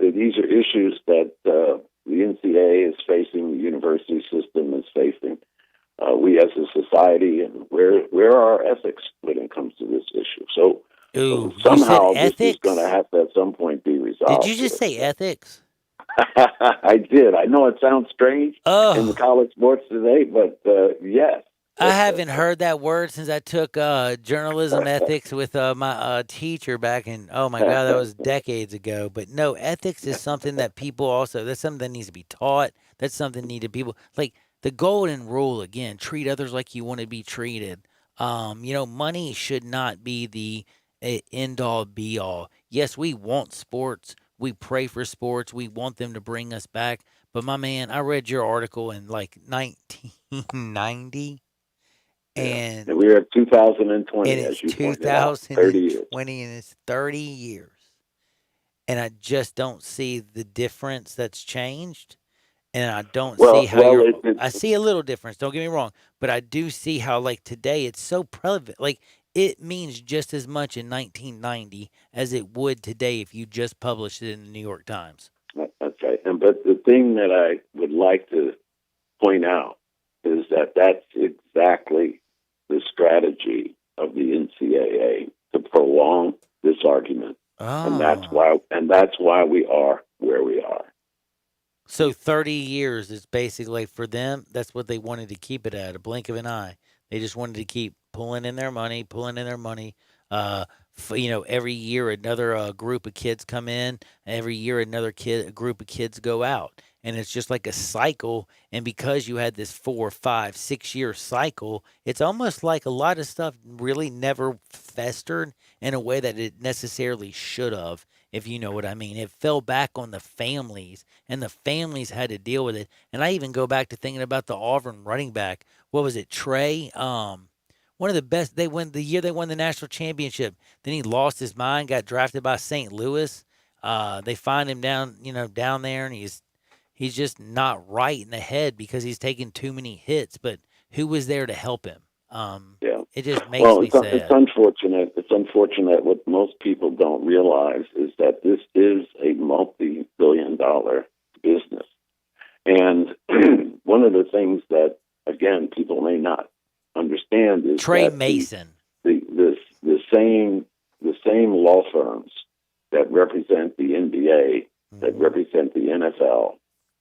issues that the NCAA is facing, the university system is facing. We as a society, and where are our ethics when it comes to this issue? So somehow this is going to have to at some point be resolved. Did you just say ethics? I did. I know it sounds strange in the college sports today, but yes. I haven't heard that word since I took journalism ethics with my teacher back in, oh my God, that was decades ago. But no, ethics is something that people also, that's something that needs to be taught. That's something needed people, like the golden rule, again, treat others like you want to be treated. Money should not be the end all be all. Yes, we want sports. We pray for sports. We want them to bring us back. But my man, I read your article in like 1990. And we're at 2020, and as you it's pointed out, 30 years. 2020, and it's 30 years. And I just don't see the difference that's changed. And I don't see how I see a little difference. Don't get me wrong. But I do see how, like, today it's so prevalent. Like, it means just as much in 1990 as it would today if you just published it in the New York Times. That's right. But the thing that I would like to point out is that that's exactly the strategy of the NCAA to prolong this argument, and that's why we are where we are. So 30 years is basically, for them, that's what they wanted to keep it at, a blink of an eye. They just wanted to keep pulling in their money. Every year another group of kids come in. Every year a group of kids go out. And it's just like a cycle. And because you had this 4, 5, 6 year cycle, it's almost like a lot of stuff really never festered in a way that it necessarily should have, if you know what I mean. It fell back on the families, and the families had to deal with it. And I even go back to thinking about the Auburn running back. What was it, Trey? One of the best. They won the year they won the national championship. Then he lost his mind, got drafted by St. Louis. They find him down there, and he's just not right in the head because he's taking too many hits. But who was there to help him? It just makes me sad. It's unfortunate. It's unfortunate. What most people don't realize is that this is a multi-billion-dollar business. And one of the things that, again, people may not understand is Trey that Mason. The same law firms that represent the NBA, that represent the NFL,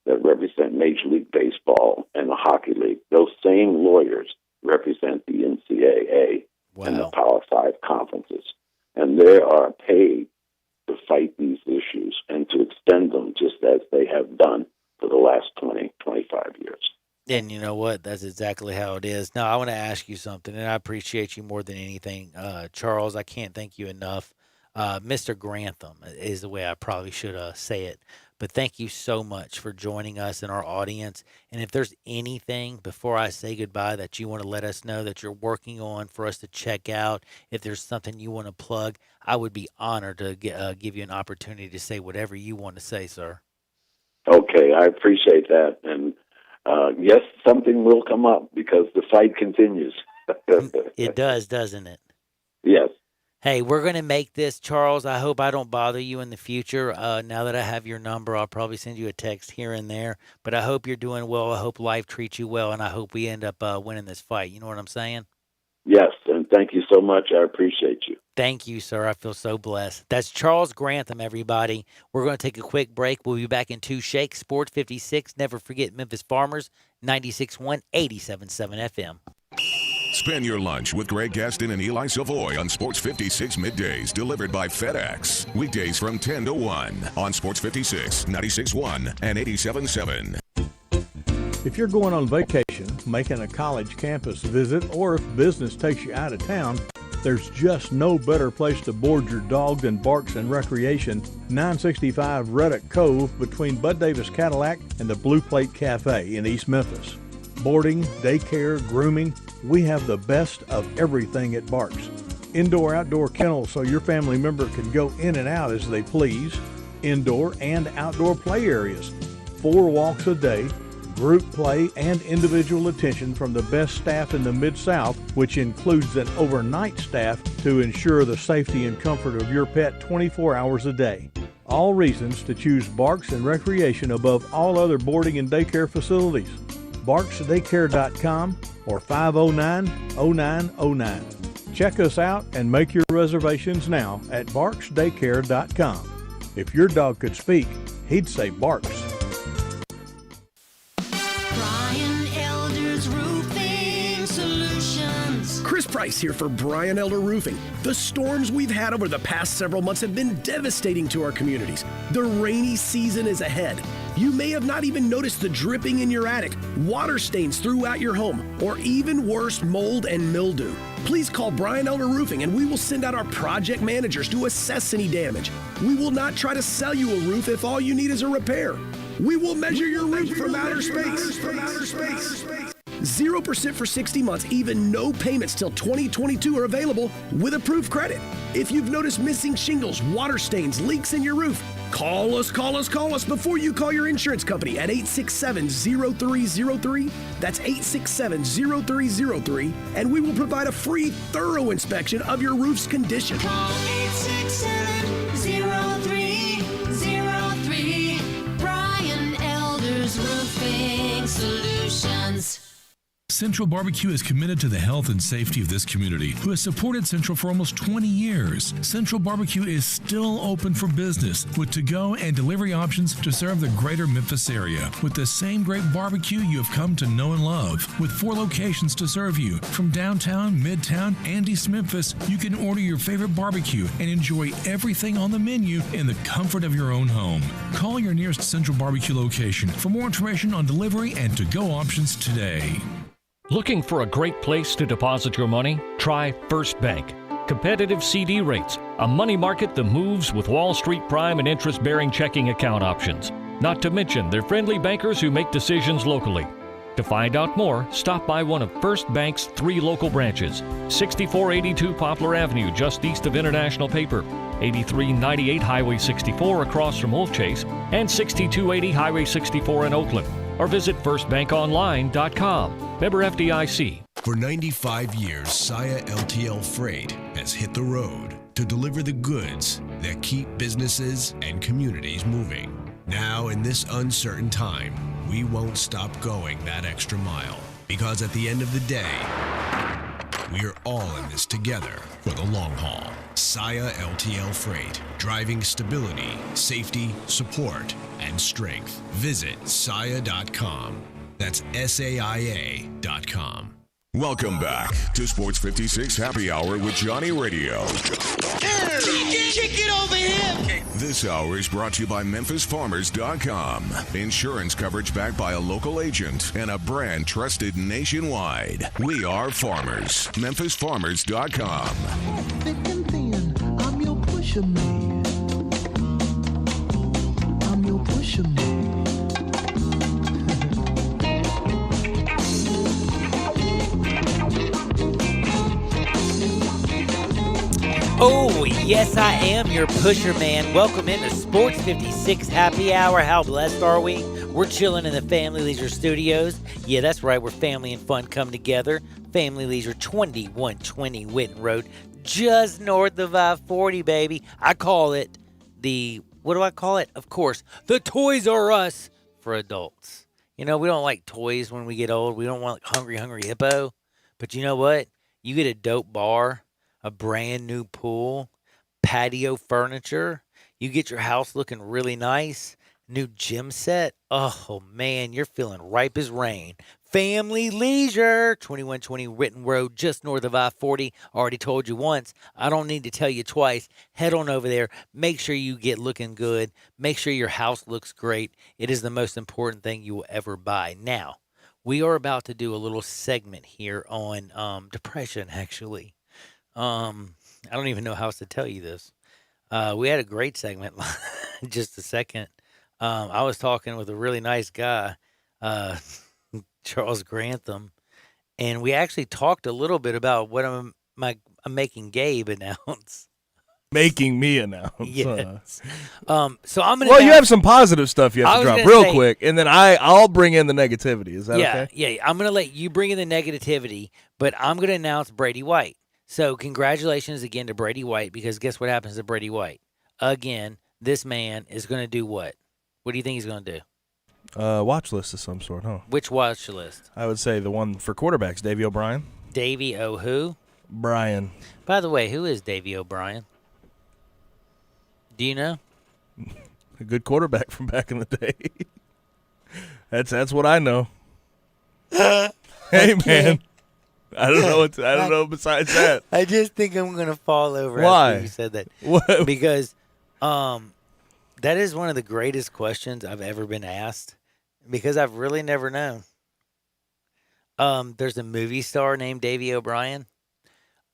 that represent Major League Baseball and the Hockey League, those same lawyers represent the NCAA and the Power 5 conferences. And they are paid to fight these issues and to extend them just as they have done for the last 20, 25 years. And you know what? That's exactly how it is. Now, I want to ask you something, and I appreciate you more than anything. Charles, I can't thank you enough. Mr. Grantham is the way I probably should say it. But thank you so much for joining us and our audience. And if there's anything before I say goodbye that you want to let us know that you're working on for us to check out, if there's something you want to plug, I would be honored to give you an opportunity to say whatever you want to say, sir. Okay, I appreciate that. And yes, something will come up because the fight continues. It does, doesn't it? Yes. Hey, we're going to make this, Charles. I hope I don't bother you in the future. Now that I have your number, I'll probably send you a text here and there. But I hope you're doing well. I hope life treats you well, and I hope we end up winning this fight. You know what I'm saying? Yes, and thank you so much. I appreciate you. Thank you, sir. I feel so blessed. That's Charles Grantham, everybody. We're going to take a quick break. We'll be back in 2 shakes. Sports 56. Never forget Memphis Farmers, 96.1, 87.7 FM. Spend your lunch with Greg Gaston and Eli Savoy on Sports 56 middays, delivered by FedEx. Weekdays from 10 to 1 on Sports 56, 96.1, and 87.7. If you're going on vacation, making a college campus visit, or if business takes you out of town, there's just no better place to board your dog than Barks and Recreation, 965 Reddick Cove between Bud Davis Cadillac and the Blue Plate Cafe in East Memphis. Boarding, daycare, grooming, we have the best of everything at Barks. Indoor-outdoor kennels so your family member can go in and out as they please. Indoor and outdoor play areas. 4 walks a day, group play, and individual attention from the best staff in the Mid-South, which includes an overnight staff to ensure the safety and comfort of your pet 24 hours a day. All reasons to choose Barks and Recreation above all other boarding and daycare facilities. BarksDaycare.com or 509-0909. Check us out and make your reservations now at BarksDaycare.com. If your dog could speak, he'd say Barks. Brian Elder's Roofing Solutions. Chris Price here for Brian Elder Roofing. The storms we've had over the past several months have been devastating to our communities. The rainy season is ahead. You may have not even noticed the dripping in your attic, water stains throughout your home, or even worse, mold and mildew. please call Brian Elder Roofing and we will send out our project managers to assess any damage. We will not try to sell you a roof if all you need is a repair. We will measure your roof from outer space. 0% for 60 months, even no payments till 2022 are available with approved credit. If you've noticed missing shingles, water stains, leaks in your roof, call us before you call your insurance company at 867-0303. That's 867-0303, and we will provide a free, thorough inspection of your roof's condition. Call 867-0303. Brian Elders Roofing Solutions. Central Barbecue is committed to the health and safety of this community, who has supported Central for almost 20 years. Central Barbecue is still open for business with to-go and delivery options to serve the greater Memphis area with the same great barbecue you have come to know and love. With 4 locations to serve you, from downtown, midtown, and East Memphis, you can order your favorite barbecue and enjoy everything on the menu in the comfort of your own home. Call your nearest Central Barbecue location for more information on delivery and to-go options today. Looking for a great place to deposit your money? Try First Bank. Competitive CD rates, a money market that moves with Wall Street prime and interest-bearing checking account options. Not to mention their friendly bankers who make decisions locally. To find out more, stop by one of First Bank's 3 local branches. 6482 Poplar Avenue, just east of International Paper. 8398 Highway 64 across from Wolf Chase. And 6280 Highway 64 in Oakland. Or visit firstbankonline.com. Member FDIC. For 95 years, Saia LTL Freight has hit the road to deliver the goods that keep businesses and communities moving. Now, in this uncertain time, we won't stop going that extra mile, because at the end of the day, we are all in this together for the long haul. Saia LTL Freight, driving stability, safety, support, and strength. Visit Saia.com. That's SAIA.com. Welcome back to Sports 56 Happy Hour with Johnny Radio. Kick it over here. This hour is brought to you by MemphisFarmers.com. Insurance coverage backed by a local agent and a brand trusted nationwide. We are farmers. MemphisFarmers.com. Thick and thin, I'm your pusher man. I'm your pusher man. Oh, yes, I am your pusher man. Welcome into Sports 56 Happy Hour. How blessed are we? We're chilling in the Family Leisure Studios. Yeah, that's right, where family and fun come together. Family Leisure, 2120 Witten Road, just north of I-40, baby. I call it what do I call it? Of course, the Toys R Us for adults. You know, we don't like toys when we get old. We don't want Hungry Hippo. But you know what? You get a dope bar, a brand new pool, patio furniture. You get your house looking really nice. New gym set. Oh, man, you're feeling ripe as rain. Family Leisure, 2120 Witten Road, just north of I-40. Already told you once. I don't need to tell you twice. Head on over there. Make sure you get looking good. Make sure your house looks great. It is the most important thing you will ever buy. Now, we are about to do a little segment here on depression, actually. I don't even know how else to tell you this. We had a great segment just a second. I was talking with a really nice guy, Charles Grantham, and we actually talked a little bit about what I'm making Gabe announce. Making me announce. Yes. So I'm gonna. Well, you have some positive stuff you have to drop real quick, and then I'll bring in the negativity. Is that okay? Yeah. I'm gonna let you bring in the negativity, but I'm gonna announce Brady White. So congratulations again to Brady White, because guess what happens to Brady White? Again, this man is going to do what? What do you think he's going to do? Watch list of some sort, huh? Which watch list? I would say the one for quarterbacks, Davey O'Brien. Davey O who? Bryan. By the way, who is Davey O'Brien? Do you know? A good quarterback from back in the day. That's what I know. Hey, man. I don't know. I don't know besides that. I just think I'm going to fall over Why? after you said that. What? Because that is one of the greatest questions I've ever been asked, because I've really never known. There's a movie star named Davey O'Brien.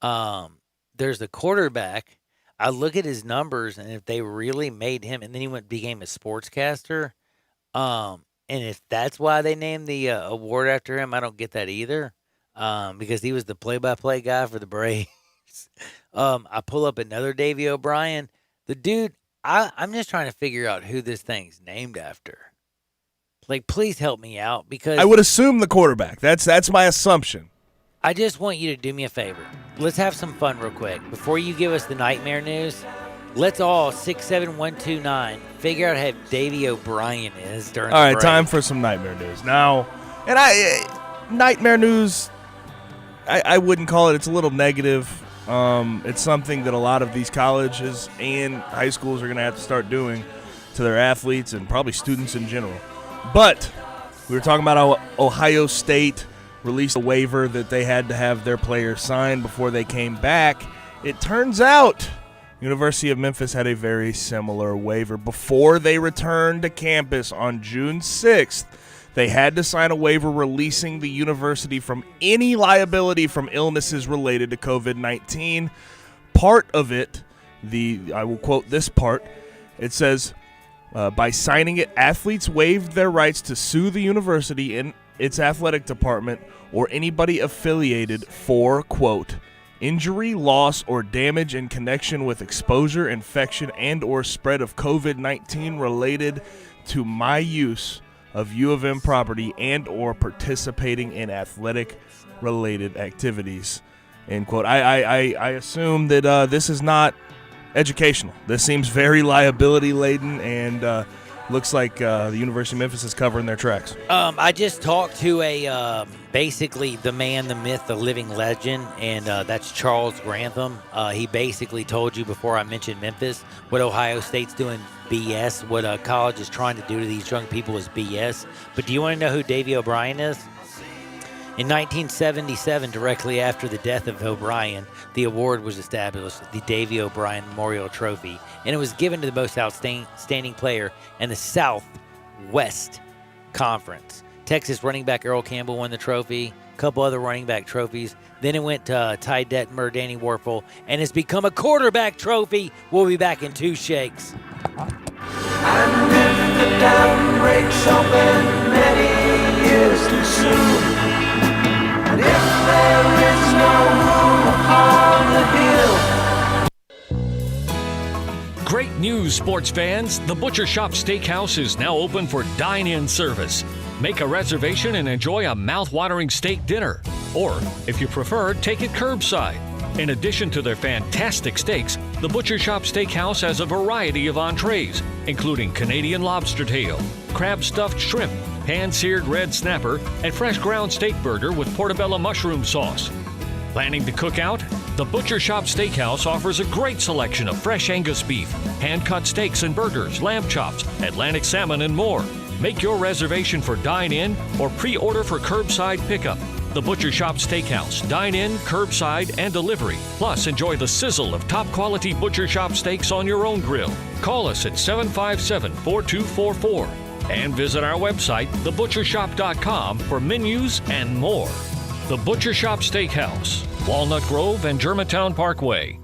There's the quarterback. I look at his numbers, and if they really made him, and then he became a sportscaster, and if that's why they named the award after him, I don't get that either, because he was the play-by-play guy for the Braves. I pull up another Davey O'Brien. The dude, I'm just trying to figure out who this thing's named after. Like, please help me out, because I would assume the quarterback. That's my assumption. I just want you to do me a favor. Let's have some fun real quick. Before you give us the nightmare news, let's all 67129 figure out how Davey O'Brien is during All the right, break. time for some nightmare news. Now, and nightmare news, I wouldn't call it. It's a little negative. It's something that a lot of these colleges and high schools are going to have to start doing to their athletes and probably students in general. But we were talking about how Ohio State released a waiver that they had to have their players sign before they came back. It turns out University of Memphis had a very similar waiver. Before they returned to campus on June 6th, they had to sign a waiver releasing the university from any liability from illnesses related to COVID-19. Part of it, I will quote this part, it says, by signing it, athletes waived their rights to sue the university and its athletic department or anybody affiliated for, quote, injury, loss, or damage in connection with exposure, infection, and or spread of COVID-19 related to my use of U of M property and or participating in athletic-related activities, end quote. I assume that this is not educational. This seems very liability-laden and looks like the University of Memphis is covering their tracks. I just talked to basically the man, the myth, the living legend, and that's Charles Grantham. He basically told you before I mentioned Memphis what Ohio State's doing BS, what college is trying to do to these young people is BS. But do you want to know who Davey O'Brien is? In 1977, directly after the death of O'Brien, the award was established, the Davey O'Brien Memorial Trophy, and it was given to the most outstanding player in the Southwest Conference. Texas running back Earl Campbell won the trophy, a couple other running back trophies. Then it went to Ty Detmer, Danny Warfel, and it's become a quarterback trophy. We'll be back in 2 shakes. And if the dam breaks open many years too soon, and if there is no room upon the hill. Great news, sports fans. The Butcher Shop Steakhouse is now open for dine-in service. Make a reservation and enjoy a mouth-watering steak dinner. Or, if you prefer, take it curbside. In addition to their fantastic steaks, the Butcher Shop Steakhouse has a variety of entrees, including Canadian lobster tail, crab-stuffed shrimp, pan-seared red snapper, and fresh ground steak burger with portobello mushroom sauce. Planning to cook out? The Butcher Shop Steakhouse offers a great selection of fresh Angus beef, hand-cut steaks and burgers, lamb chops, Atlantic salmon, and more. Make your reservation for dine-in or pre-order for curbside pickup. The Butcher Shop Steakhouse, dine-in, curbside, and delivery. Plus, enjoy the sizzle of top-quality Butcher Shop steaks on your own grill. Call us at 757-4244 and visit our website, thebutchershop.com, for menus and more. The Butcher Shop Steakhouse, Walnut Grove and Germantown Parkway.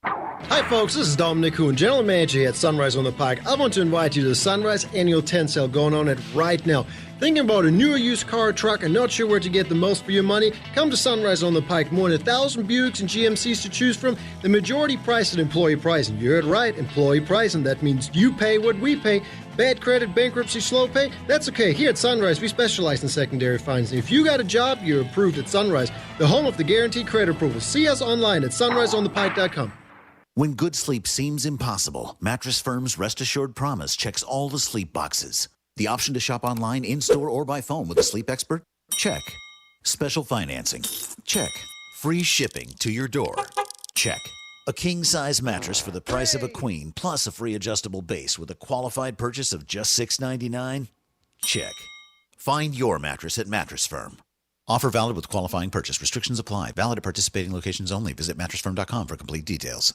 Hi folks, this is Dominic Kuhn, General Manager here at Sunrise on the Pike. I want to invite you to the Sunrise Annual Tent Sale going on right now. Thinking about a new or used car or truck and not sure where to get the most for your money? Come to Sunrise on the Pike. More than 1,000 Buicks and GMCs to choose from. The majority priced at employee pricing. You heard right, employee pricing. That means you pay what we pay. Bad credit, bankruptcy, slow pay? That's okay. Here at Sunrise, we specialize in secondary financing. If you got a job, you're approved at Sunrise, the home of the guaranteed credit approval. See us online at sunriseonthepike.com. When good sleep seems impossible, Mattress Firm's Rest Assured Promise checks all the sleep boxes. The option to shop online, in-store, or by phone with a sleep expert? Check. Special financing? Check. Free shipping to your door? Check. A king-size mattress for the price of a queen, plus a free adjustable base with a qualified purchase of just $6.99? Check. Find your mattress at Mattress Firm. Offer valid with qualifying purchase. Restrictions apply. Valid at participating locations only. Visit mattressfirm.com for complete details.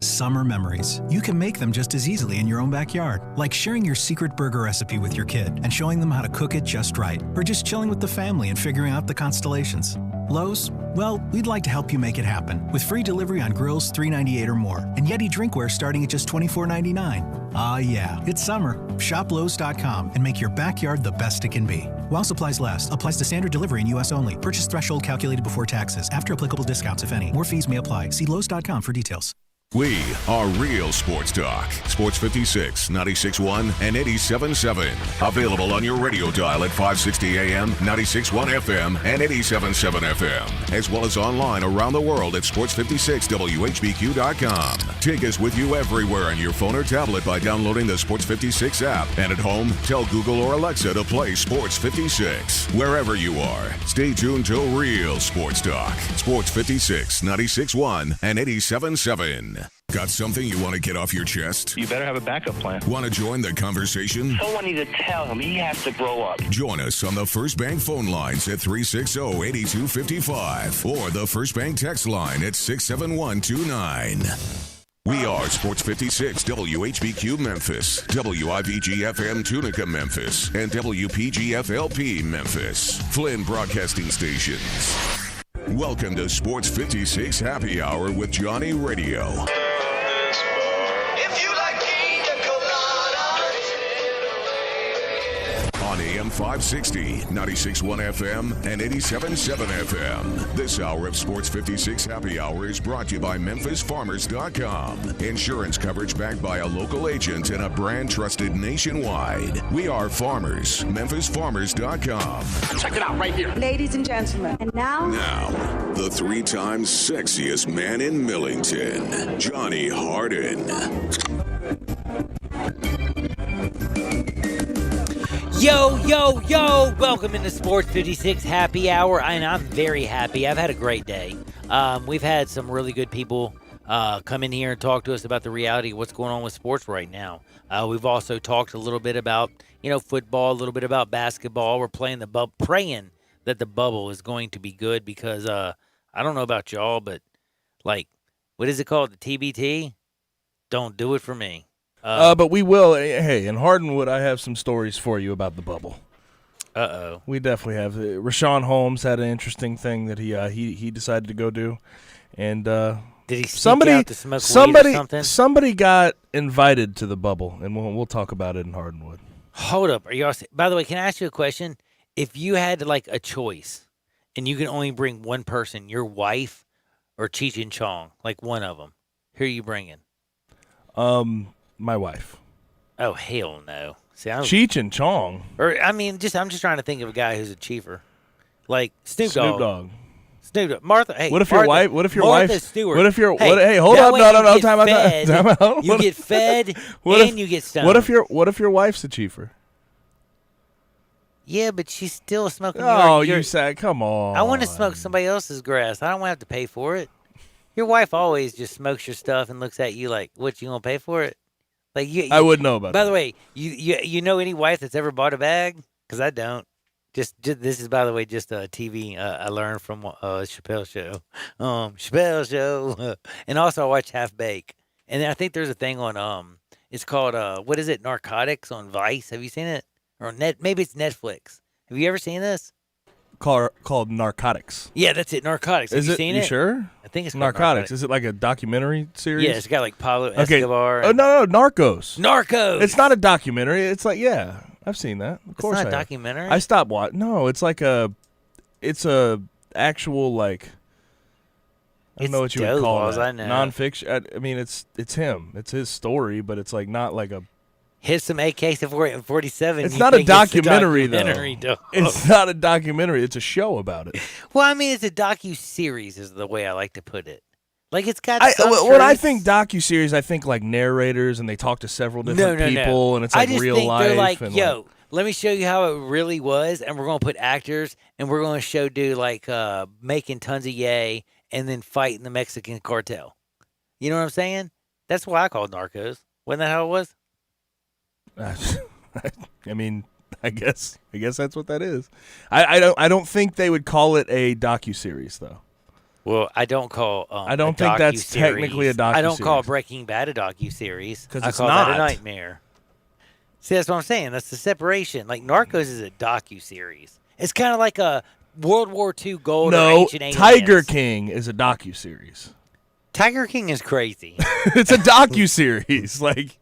Summer memories. You can make them just as easily in your own backyard, like sharing your secret burger recipe with your kid and showing them how to cook it just right, or just chilling with the family and figuring out the constellations. Lowe's? Well, we'd like to help you make it happen with free delivery on grills $3.98 or more and Yeti drinkware starting at just $24.99. Ah, yeah, it's summer. Shop Lowe's.com and make your backyard the best it can be. While supplies last, applies to standard delivery in U.S. only. Purchase threshold calculated before taxes. After applicable discounts, if any. More fees may apply. See Lowe's.com for details. We are real sports talk. Sports 56, 96.1, and 87.7. Available on your radio dial at 560 AM, 96.1 FM, and 87.7 FM. As well as online around the world at sports56whbq.com. Take us with you everywhere on your phone or tablet by downloading the Sports 56 app. And at home, tell Google or Alexa to play Sports 56. Wherever you are, stay tuned to real sports talk. Sports 56, 96.1, and 87.7. Got something you want to get off your chest? You better have a backup plan. Want to join the conversation? Someone needs to tell him he has to grow up. Join us on the First Bank phone lines at 360-8255 or the First Bank text line at 67129. We are Sports 56 WHBQ Memphis, WIVG-FM Tunica Memphis, and WPG-FLP Memphis, Flynn Broadcasting Stations. Welcome to Sports 56 Happy Hour with Johnny Radio. On AM 560, 96.1 FM, and 87.7 FM. This hour of Sports 56 Happy Hour is brought to you by MemphisFarmers.com. Insurance coverage backed by a local agent and a brand trusted nationwide. We are farmers. MemphisFarmers.com. Check it out right here. Ladies and gentlemen. And now, the 3 times sexiest man in Millington, Johnny Harden. Yo, yo, yo! Welcome into Sports 56 Happy Hour, and I'm very happy. I've had a great day. We've had some really good people come in here and talk to us about the reality of what's going on with sports right now. We've also talked a little bit about, football, a little bit about basketball. We're playing praying that the bubble is going to be good because I don't know about y'all, but what is it called? The TBT? Don't do it for me. But we will. Hey, in Hardenwood, I have some stories for you about the bubble. Uh-oh. We definitely have. Rashawn Holmes had an interesting thing that he decided to go do, and did he sneak out to smoke weed or something? Somebody got invited to the bubble, and we'll talk about it in Hardenwood. Hold up, are y'all? By the way, can I ask you a question? If you had a choice, and you can only bring one person, your wife or Cheech and Chong, one of them, who are you bringing? My wife. Oh, hell no. See, Cheech and Chong. I'm just trying to think of a guy who's a chiefer. Snoop Dogg. Snoop Dogg. Martha, hey. What if your wife? Martha Stewart. What if your? Hey, hold up, no, time out. You get fed and you get stoned. What if your wife's a chiefer? Yeah, but she's still smoking. You said, come on. I want to smoke somebody else's grass. I don't want to have to pay for it. Your wife always just smokes your stuff and looks at you like, what, you gonna pay for it? I wouldn't know about that. By the way, you know any wife that's ever bought a bag? Because I don't. Just this is, by the way, just a TV I learned from Chappelle Show. Chappelle Show. And also I watch Half Bake. And then I think there's a thing on, it's called, what is it, Narcotics on Vice. Have you seen it? Or maybe it's Netflix. Have you ever seen this? Called Narcotics. Yeah, that's it. Narcotics. Have you seen it? You sure? I think it's called Narcotics. Is it like a documentary series? Yeah, it's got Pablo Escobar. Oh, no, Narcos. Narcos. It's not a documentary. It's yeah, I've seen that. Of course, it's not a documentary. I stopped watching. No, it's it's a actual I don't know what you would call it. Nonfiction. I mean, it's him. It's his story, but it's not like a. Hit some AK-47. It's not a documentary, though. It's not a documentary. It's a show about it. Well, I mean, it's a docu-series is the way I like to put it. It's got when I think docu-series, I think narrators, and they talk to several different people, and it's real life. They're yo, let me show you how it really was, and we're going to put actors, and we're going to do making tons of yay, and then fighting the Mexican cartel. You know what I'm saying? That's why I called Narcos. Wasn't that how it was? I mean, I guess that's what that is. I don't think they would call it a docuseries though. Well, I don't call. I don't think that's technically a docuseries. I don't call Breaking Bad a docuseries. Because I it's call not. that a nightmare. See, that's what I'm saying. That's the separation. Like Narcos is a docuseries. It's kind of like a World War II gold. or Ancient Aliens. Tiger King is a docuseries. Tiger King is crazy. It's a docuseries. Like,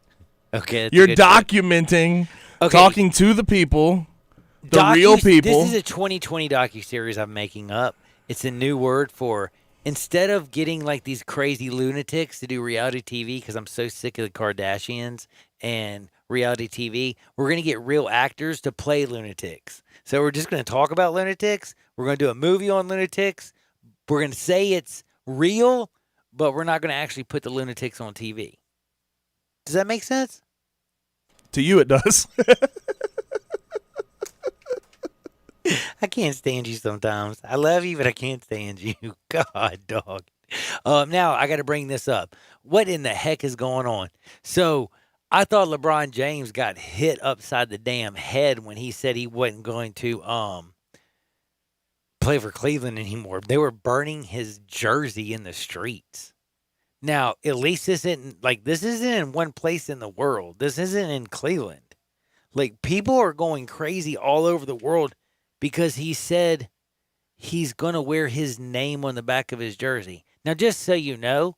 okay, you're documenting, talking to the people, the real people. This is a 2020 docuseries I'm making up. It's a new word for, instead of getting like these crazy lunatics to do reality TV, because I'm so sick of the Kardashians and reality TV, we're going to get real actors to play lunatics. So we're just going to talk about lunatics. We're going to do a movie on lunatics. We're going to say it's real, but we're not going to actually put the lunatics on TV. Does that make sense? To you, it does. I can't stand you sometimes. I love you, but I can't stand you. God, dog. Now, I got to bring this up. What in the heck is going on? So, I thought LeBron James got hit upside the damn head when he said he wasn't going to play for Cleveland anymore. They were burning his jersey in the streets. Now, at least this isn't in one place in the world. This isn't in Cleveland. Like, people are going crazy all over the world because he said he's going to wear his name on the back of his jersey. Now, just so you know,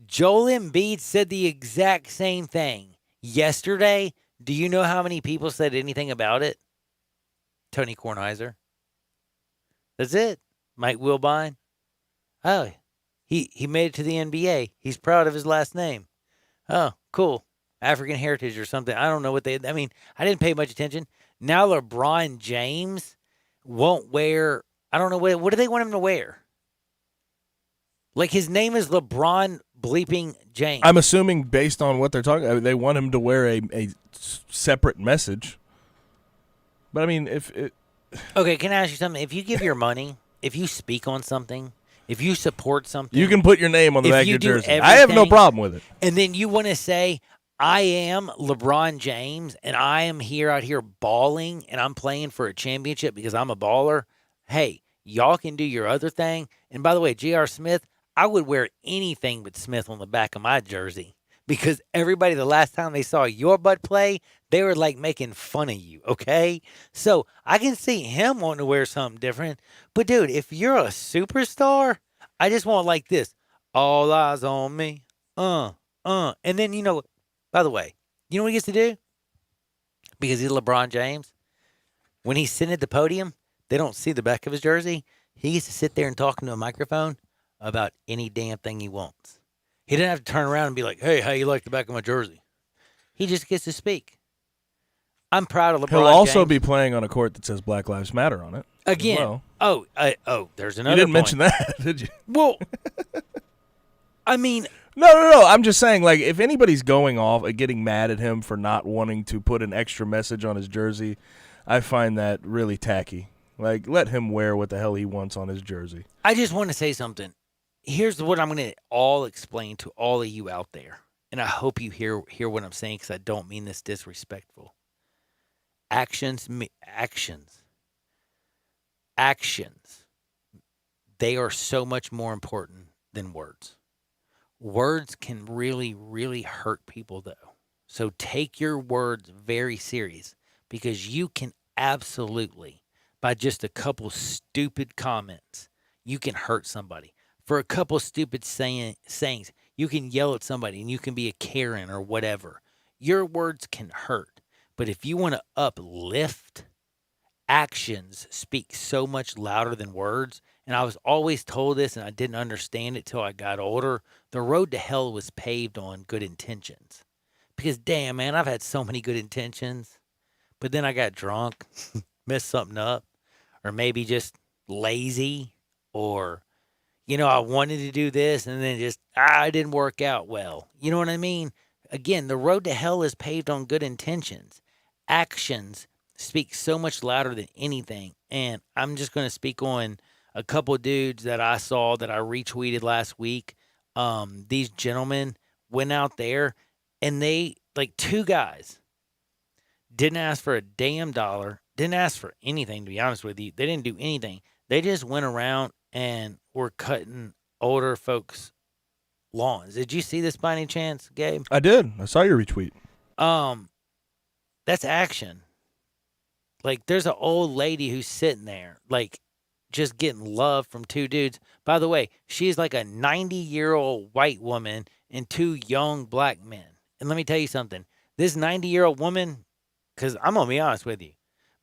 Joel Embiid said the exact same thing yesterday. Do you know how many people said anything about it? Tony Kornheiser. That's it. Mike Wilbine. Oh, he made it to the NBA. He's proud of his last name. Oh, cool. African heritage or something. I don't know what I didn't pay much attention. Now LeBron James won't wear, I don't know, what do they want him to wear? Like, his name is LeBron bleeping James. I'm assuming based on what they're talking about, they want him to wear a separate message. But, I mean, Okay, can I ask you something? If you give your money, if you speak on something, if you support something. You can put your name on the back of your jersey. I have no problem with it. And then you want to say, I am LeBron James, and I am out here balling, and I'm playing for a championship because I'm a baller. Hey, y'all can do your other thing. And by the way, J.R. Smith, I would wear anything but Smith on the back of my jersey because everybody, the last time they saw your butt play, they were like making fun of you, okay? So I can see him wanting to wear something different. But, dude, if you're a superstar, I just want like this. All eyes on me. And then, by the way, you know what he gets to do? Because he's LeBron James. When he's sitting at the podium, they don't see the back of his jersey. He gets to sit there and talk into a microphone about any damn thing he wants. He didn't have to turn around and be like, hey, how you like the back of my jersey? He just gets to speak. I'm proud of LeBron James. He'll also be playing on a court that says Black Lives Matter on it. Again. Well. There's another You didn't point. mention that, did you? Well, I mean. No. I'm just saying, like, if anybody's going off and getting mad at him for not wanting to put an extra message on his jersey, I find that really tacky. Like, let him wear what the hell he wants on his jersey. I just want to say something. Here's what I'm going to all explain to all of you out there. And I hope you hear what I'm saying because I don't mean this disrespectful. Actions. They are so much more important than words. Words can really, really hurt people, though. So take your words very serious because you can absolutely, by just a couple stupid comments, you can hurt somebody. For a couple stupid sayings, you can yell at somebody and you can be a Karen or whatever. Your words can hurt. But if you want to uplift, actions speak so much louder than words. And I was always told this and I didn't understand it till I got older. The road to hell was paved on good intentions. Because damn, man, I've had so many good intentions. But then I got drunk, messed something up, or maybe just lazy, or, I wanted to do this and then just, it didn't work out well. You know what I mean? Again, the road to hell is paved on good intentions. Actions speak so much louder than anything. And I'm just going to speak on a couple dudes that I saw that I retweeted last week. These gentlemen went out there and they, like, two guys, didn't ask for a damn dollar, didn't ask for anything, to be honest with you. They didn't do anything. They just went around and were cutting older folks' lawns. Did you see this by any chance, Gabe? I did. I saw your retweet. That's action. Like, there's an old lady who's sitting there, like, just getting love from two dudes. By the way, she's like a 90-year-old white woman and two young black men. And let me tell you something. This 90-year-old woman, because I'm going to be honest with you,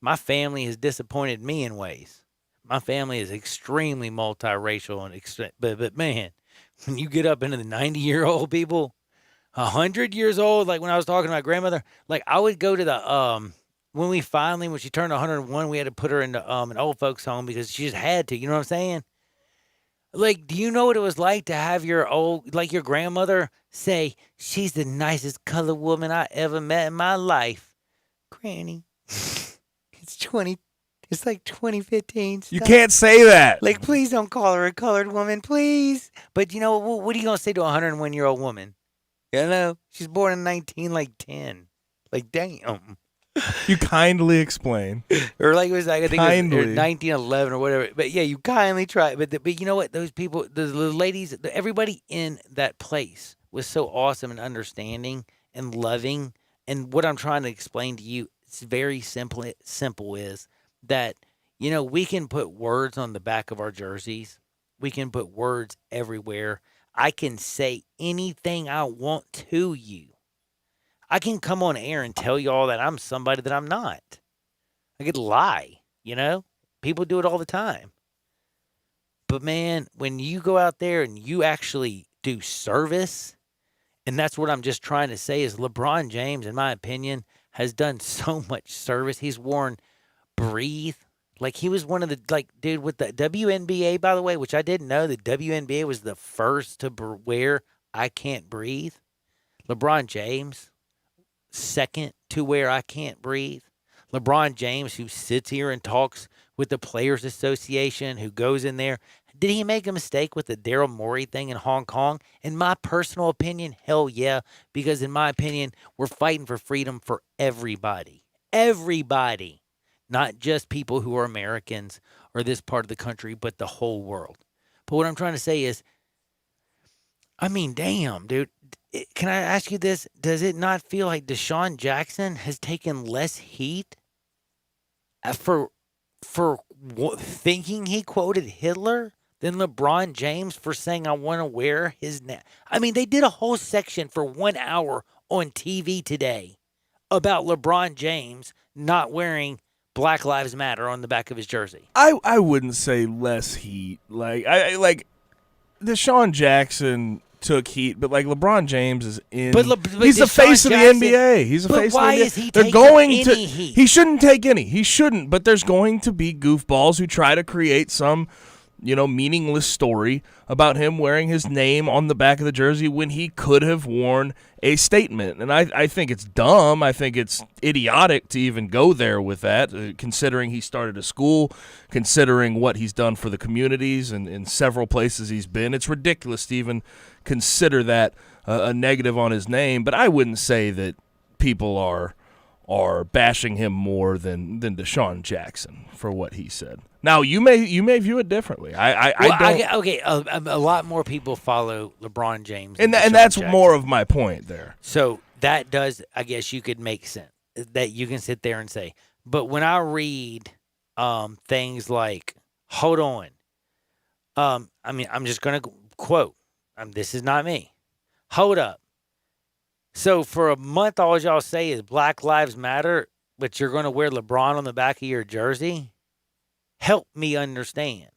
my family has disappointed me in ways. My family is extremely multiracial, and but man, when you get up into the 90-year-old people, 100 years old, like when I was talking to my grandmother, like I would go to the when she turned 101, we had to put her into an old folks home because she just had to. You know what I'm saying? Like, do you know what it was like to have your grandmother say, she's the nicest colored woman I ever met in my life? Granny, it's like 2015. You can't say that. Like, please don't call her a colored woman, please. But you know, what are you going to say to a 101-year-old woman? You know, she's born in 1910. Like, damn. You kindly explain. Or like it was like, I think it was 1911 or whatever. But yeah, you kindly try. But you know what? Those people, the ladies, everybody in that place was so awesome and understanding and loving. And what I'm trying to explain to you, it's very simple is that, you know, we can put words on the back of our jerseys. We can put words everywhere. I can say anything I want to you. I can come on air and tell y'all that I'm somebody that I'm not. I could lie, you know? People do it all the time. But man, when you go out there and you actually do service, and that's what I'm just trying to say is LeBron James, in my opinion, has done so much service. He's worn Breathe. Like, he was one of the, like, dude, with the WNBA, by the way, which I didn't know, the WNBA was the first to wear I Can't Breathe. LeBron James, second to wear I Can't Breathe. LeBron James, who sits here and talks with the Players Association, who goes in there. Did he make a mistake with the Daryl Morey thing in Hong Kong? In my personal opinion, hell yeah. Because in my opinion, we're fighting for freedom for everybody. Everybody. Not just people who are Americans or this part of the country, but the whole world. But what I'm trying to say is, I mean, damn, dude. Can I ask you this? Does it not feel like Deshaun Jackson has taken less heat for thinking he quoted Hitler than LeBron James for saying, I want to wear his I mean, they did a whole section for 1 hour on TV today about LeBron James not wearing Black Lives Matter on the back of his jersey. I wouldn't say less heat. Like Deshaun Jackson took heat, but like LeBron James is in. But he's the face of the NBA. He's the face of the NBA. Why is he taking any heat? He shouldn't take any. He shouldn't. But there's going to be goofballs who try to create some, meaningless story about him wearing his name on the back of the jersey when he could have worn a statement. And I think it's dumb. I think it's idiotic to even go there with that, considering he started a school, considering what he's done for the communities and in several places he's been. It's ridiculous to even consider that a negative on his name. But I wouldn't say that people are bashing him more than Deshaun Jackson for what he said. Now, you may view it differently. I don't. A lot more people follow LeBron James, and that's Jackson. More of my point there. So that does, I guess, you could make sense that you can sit there and say. But when I read things like, hold on, I mean, I'm just going to quote. This is not me. Hold up. So for a month, all y'all say is Black Lives Matter, but you're going to wear LeBron on the back of your jersey? Help me understand.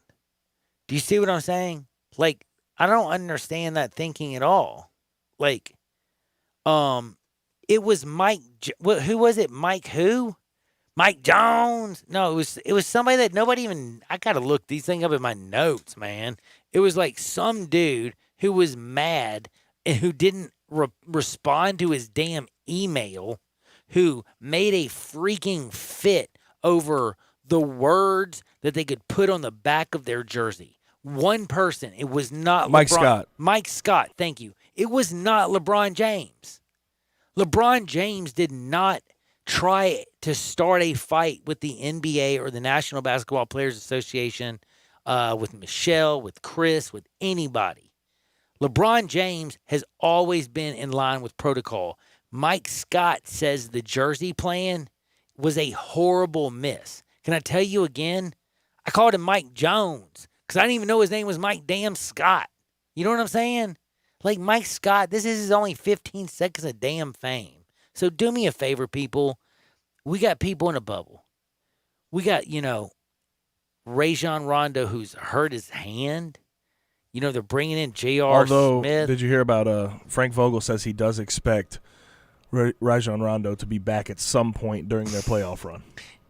Do you see what I'm saying? Like, I don't understand that thinking at all. Like, it was Mike. Who was it? Mike who? Mike Jones? No, it was somebody that nobody even. I gotta look these things up in my notes, man. It was like some dude who was mad and who didn't respond to his damn email, who made a freaking fit over the words that they could put on the back of their jersey. One person. It was not Mike LeBron. Scott. Mike Scott, thank you. It was not LeBron James. LeBron James did not try to start a fight with the NBA or the National Basketball Players Association with Michelle, with Chris, with anybody. LeBron James has always been in line with protocol. Mike Scott says the jersey plan was a horrible miss. Can I tell you again? I called him Mike Jones because I didn't even know his name was Mike damn Scott. You know what I'm saying? Like Mike Scott, this is his only 15 seconds of damn fame. So do me a favor, people. We got people in a bubble. We got, Rajon Rondo who's hurt his hand. They're bringing in J.R. Smith. Did you hear about Frank Vogel says he does expect Rajon Rondo to be back at some point during their playoff run.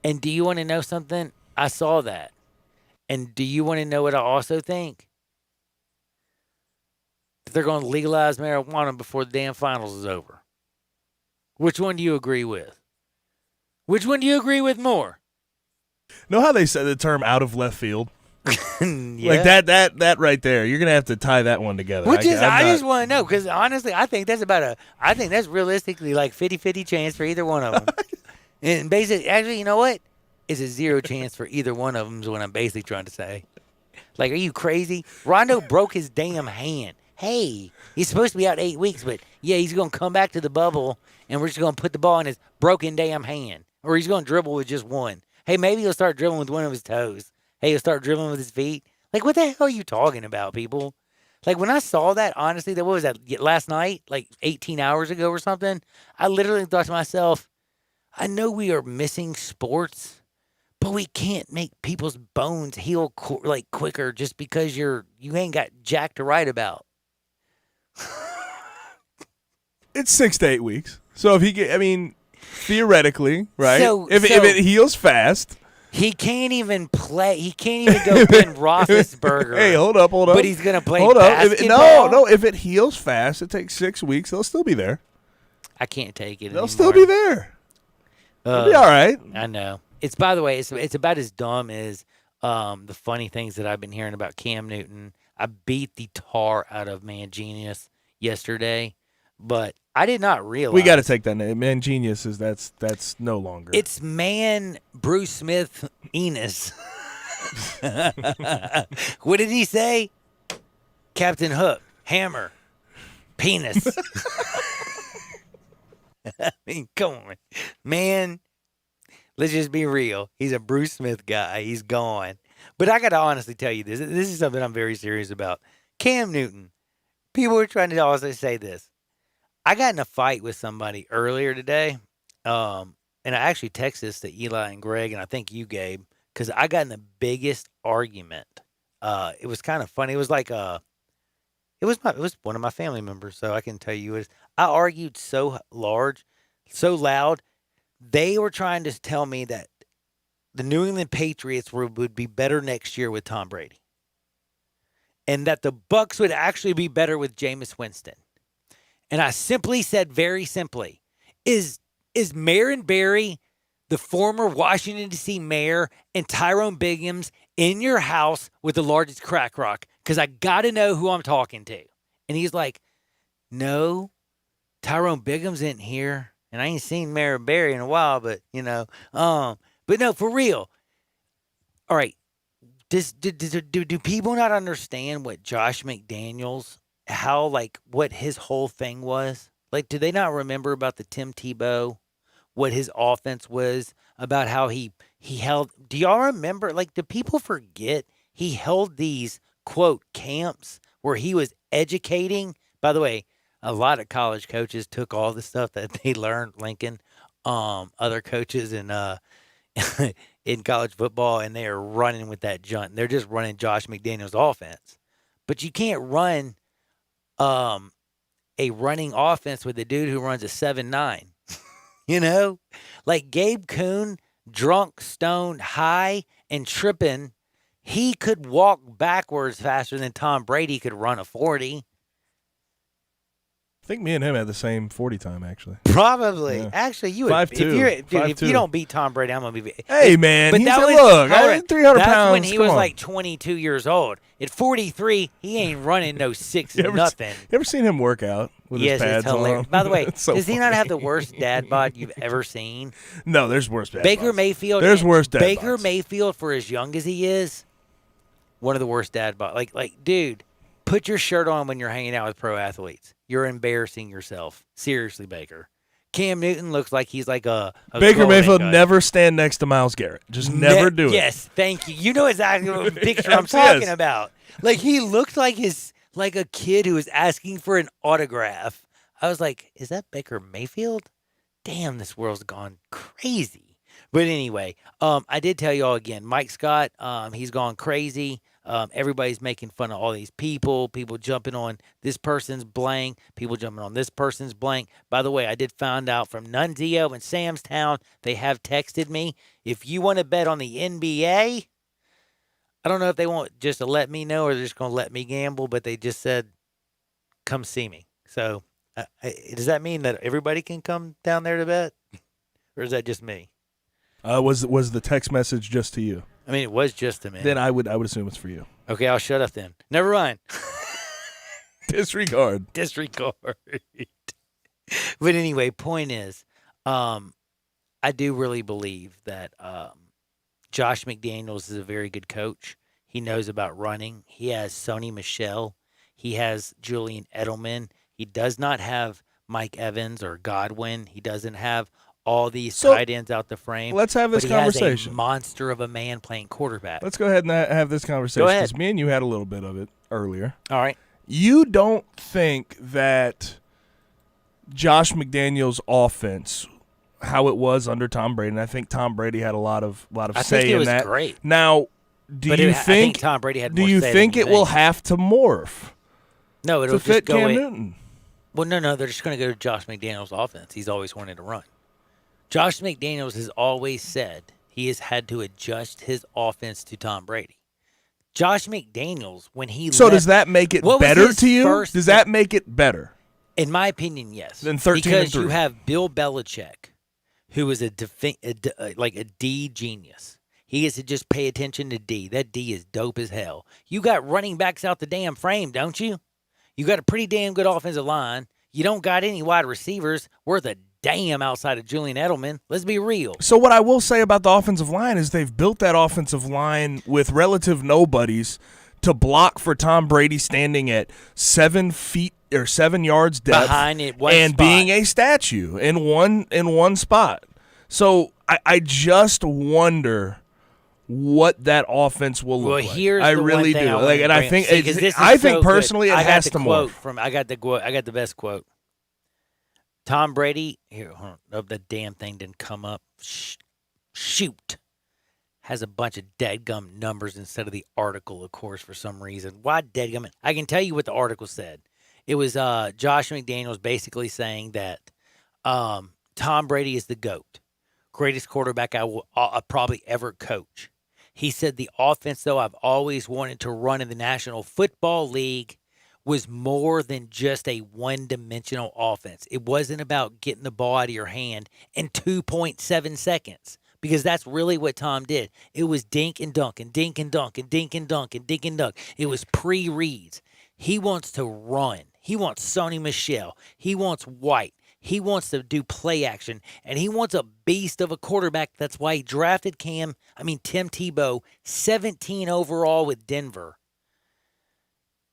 And do you want to know something? I saw that. And do you want to know what I also think? That they're going to legalize marijuana before the damn finals is over. Which one do you agree with? Which one do you agree with more? Know how they said the term out of left field? Yeah. Like that right there. You're going to have to tie that one together. I just want to know because honestly, I think that's realistically like 50-50 chance for either one of them. And basically, actually, you know what? It's a 0 chance for either one of them is what I'm basically trying to say. Like, are you crazy? Rondo broke his damn hand. Hey, he's supposed to be out 8 weeks, but yeah, he's going to come back to the bubble, and we're just going to put the ball in his broken damn hand. Or he's going to dribble with just one. Hey, maybe he'll start dribbling with one of his toes. Hey, he'll start dribbling with his feet. Like, what the hell are you talking about, people? Like, when I saw that, honestly, what was that, last night? Like, 18 hours ago or something? I literally thought to myself, I know we are missing sports, but we can't make people's bones heal quicker just because you ain't got jack to write about. It's 6 to 8 weeks. So if theoretically, right? If it heals fast. He can't even play. He can't even go Ben Roethlisberger. Hey, hold up. But he's going to play basketball? No. If it heals fast, it takes 6 weeks. They'll still be there. I can't take it They'll still be there. It'll be all right. I know. It's, by the way, it's about as dumb as the funny things that I've been hearing about Cam Newton. I beat the tar out of Mangenius yesterday, but I did not realize. We got to take that name. Mangenius that's no longer. It's Bruce Smith Enos. What did he say? Captain Hook, hammer, penis. I mean, come on, man. Let's just be real. He's a Bruce Smith guy. He's gone. But I got to honestly tell you this. This is something I'm very serious about. Cam Newton. People are trying to also say this. I got in a fight with somebody earlier today. And I actually texted this to Eli and Greg, and I think you, Gabe, because I got in the biggest argument. It was kind of funny. It was like it was one of my family members, so I can tell you I argued so loud. They were trying to tell me that the New England Patriots would be better next year with Tom Brady. And that the Bucs would actually be better with Jameis Winston. And I simply said, very simply, is Marion Barry, the former Washington, D.C. mayor, and Tyrone Biggums in your house with the largest crack rock? Because I got to know who I'm talking to. And he's like, no, Tyrone Biggums isn't here. And I ain't seen Marion Barry in a while, but, but no, for real. All right. Do people not understand what Josh McDaniels, what his whole thing was? Like, do they not remember about the Tim Tebow, what his offense was, about how he held? Do y'all remember? Like, do people forget he held these, quote, camps where he was educating? By the way, a lot of college coaches took all the stuff that they learned, Lincoln, other coaches in college football, and they are running with that junk. They're just running Josh McDaniels' offense. But you can't run a running offense with a dude who runs a 7.9. Like Gabe Kuhn, drunk, stoned, high, and tripping, he could walk backwards faster than Tom Brady could run a 40. I think me and him had the same 40 time, actually. Probably. Yeah. Actually, you would. 5'2". If you don't beat Tom Brady, I'm going to be. Hey, man. But He's that was, look, I had 300 that's pounds. When he was like 22 years old. At 43, he ain't running no 6 nothing. You ever seen him work out with his pads it's hilarious. on? By the way, so does he not have the worst dad bod you've ever seen? No, there's worse dad Baker bods. Mayfield. There's worse dad Baker bods. Mayfield, for as young as he is, one of the worst dad bod. Like, dude, put your shirt on when you're hanging out with pro athletes. You're embarrassing yourself. Seriously, Baker. Cam Newton looks like he's like a Baker Mayfield never stand next to Myles Garrett. Just never do it. Yes, thank you. You know exactly what picture I'm talking about. Like, he looked like a kid who was asking for an autograph. I was like, is that Baker Mayfield? Damn, this world's gone crazy. But anyway, I did tell you all again, Mike Scott, he's gone crazy. Everybody's making fun of all these people jumping on this person's blank, people jumping on this person's blank. By the way, I did find out from Nunzio and Samstown, they have texted me. If you want to bet on the NBA, I don't know if they want just to let me know or they're just going to let me gamble, but they just said, come see me. So does that mean that everybody can come down there to bet? Or is that just me? Was the text message just to you? I mean, it was just to me. Then I would assume it's for you. Okay, I'll shut up then. Never mind. Disregard. But anyway, point is, I do really believe that Josh McDaniels is a very good coach. He knows about running. He has Sony Michel. He has Julian Edelman. He does not have Mike Evans or Godwin. He doesn't have all these tight ends out the frame. Let's have this conversation. Has a monster of a man playing quarterback. Let's go ahead and have this conversation. Go ahead. Because me and you had a little bit of it earlier. All right. You don't think that Josh McDaniels' offense, how it was under Tom Brady, and I think Tom Brady had a lot of say in that. I think it was great. Now, I think Tom Brady had do more you say think than it will have to morph? No, it'll to fit just go Cam in. Newton. Well, no, they're just going to go to Josh McDaniels' offense. He's always wanted to run. Josh McDaniels has always said he has had to adjust his offense to Tom Brady. Josh McDaniels, when he So left, does that make it better to you? Does that make it better? In my opinion, yes. Then 13-3. Because you have Bill Belichick, who is a D genius. He gets to just pay attention to D. That D is dope as hell. You got running backs out the damn frame, don't you? You got a pretty damn good offensive line. You don't got any wide receivers worth a damn outside of Julian Edelman. Let's be real. So what I will say about the offensive line is they've built that offensive line with relative nobodies to block for Tom Brady standing at 7 feet or 7 yards depth behind it, one and spot. being a statue in one spot. So I just wonder what that offense will look like. Here's I the really one thing do. I And I think I think personally it has to morph. I got the best quote. Tom Brady, here, hold on, the damn thing didn't come up. Shoot. Has a bunch of deadgum numbers instead of the article, of course, for some reason. Why deadgum? I can tell you what the article said. It was Josh McDaniels basically saying that Tom Brady is the GOAT, greatest quarterback I will probably ever coach. He said the offense, though, I've always wanted to run in the National Football League was more than just a one-dimensional offense. It wasn't about getting the ball out of your hand in 2.7 seconds because that's really what Tom did. It was dink and dunk and dink and dunk and dink and dunk and dink and dunk. It was pre-reads. He wants to run. He wants Sony Michel. He wants White. He wants to do play action, and he wants a beast of a quarterback. That's why he drafted Tim Tebow, 17 overall with Denver.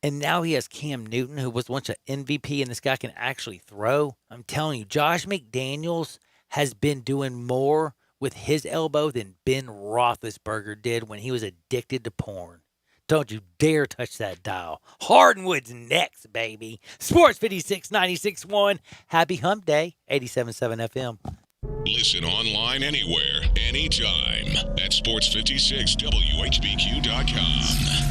And now he has Cam Newton, who was once an MVP, and this guy can actually throw. I'm telling you, Josh McDaniels has been doing more with his elbow than Ben Roethlisberger did when he was addicted to porn. Don't you dare touch that dial. Hardwood's next, baby. Sports 56, 96.1. Happy Hump Day, 87.7 FM. Listen online anywhere, anytime at sports56whbq.com.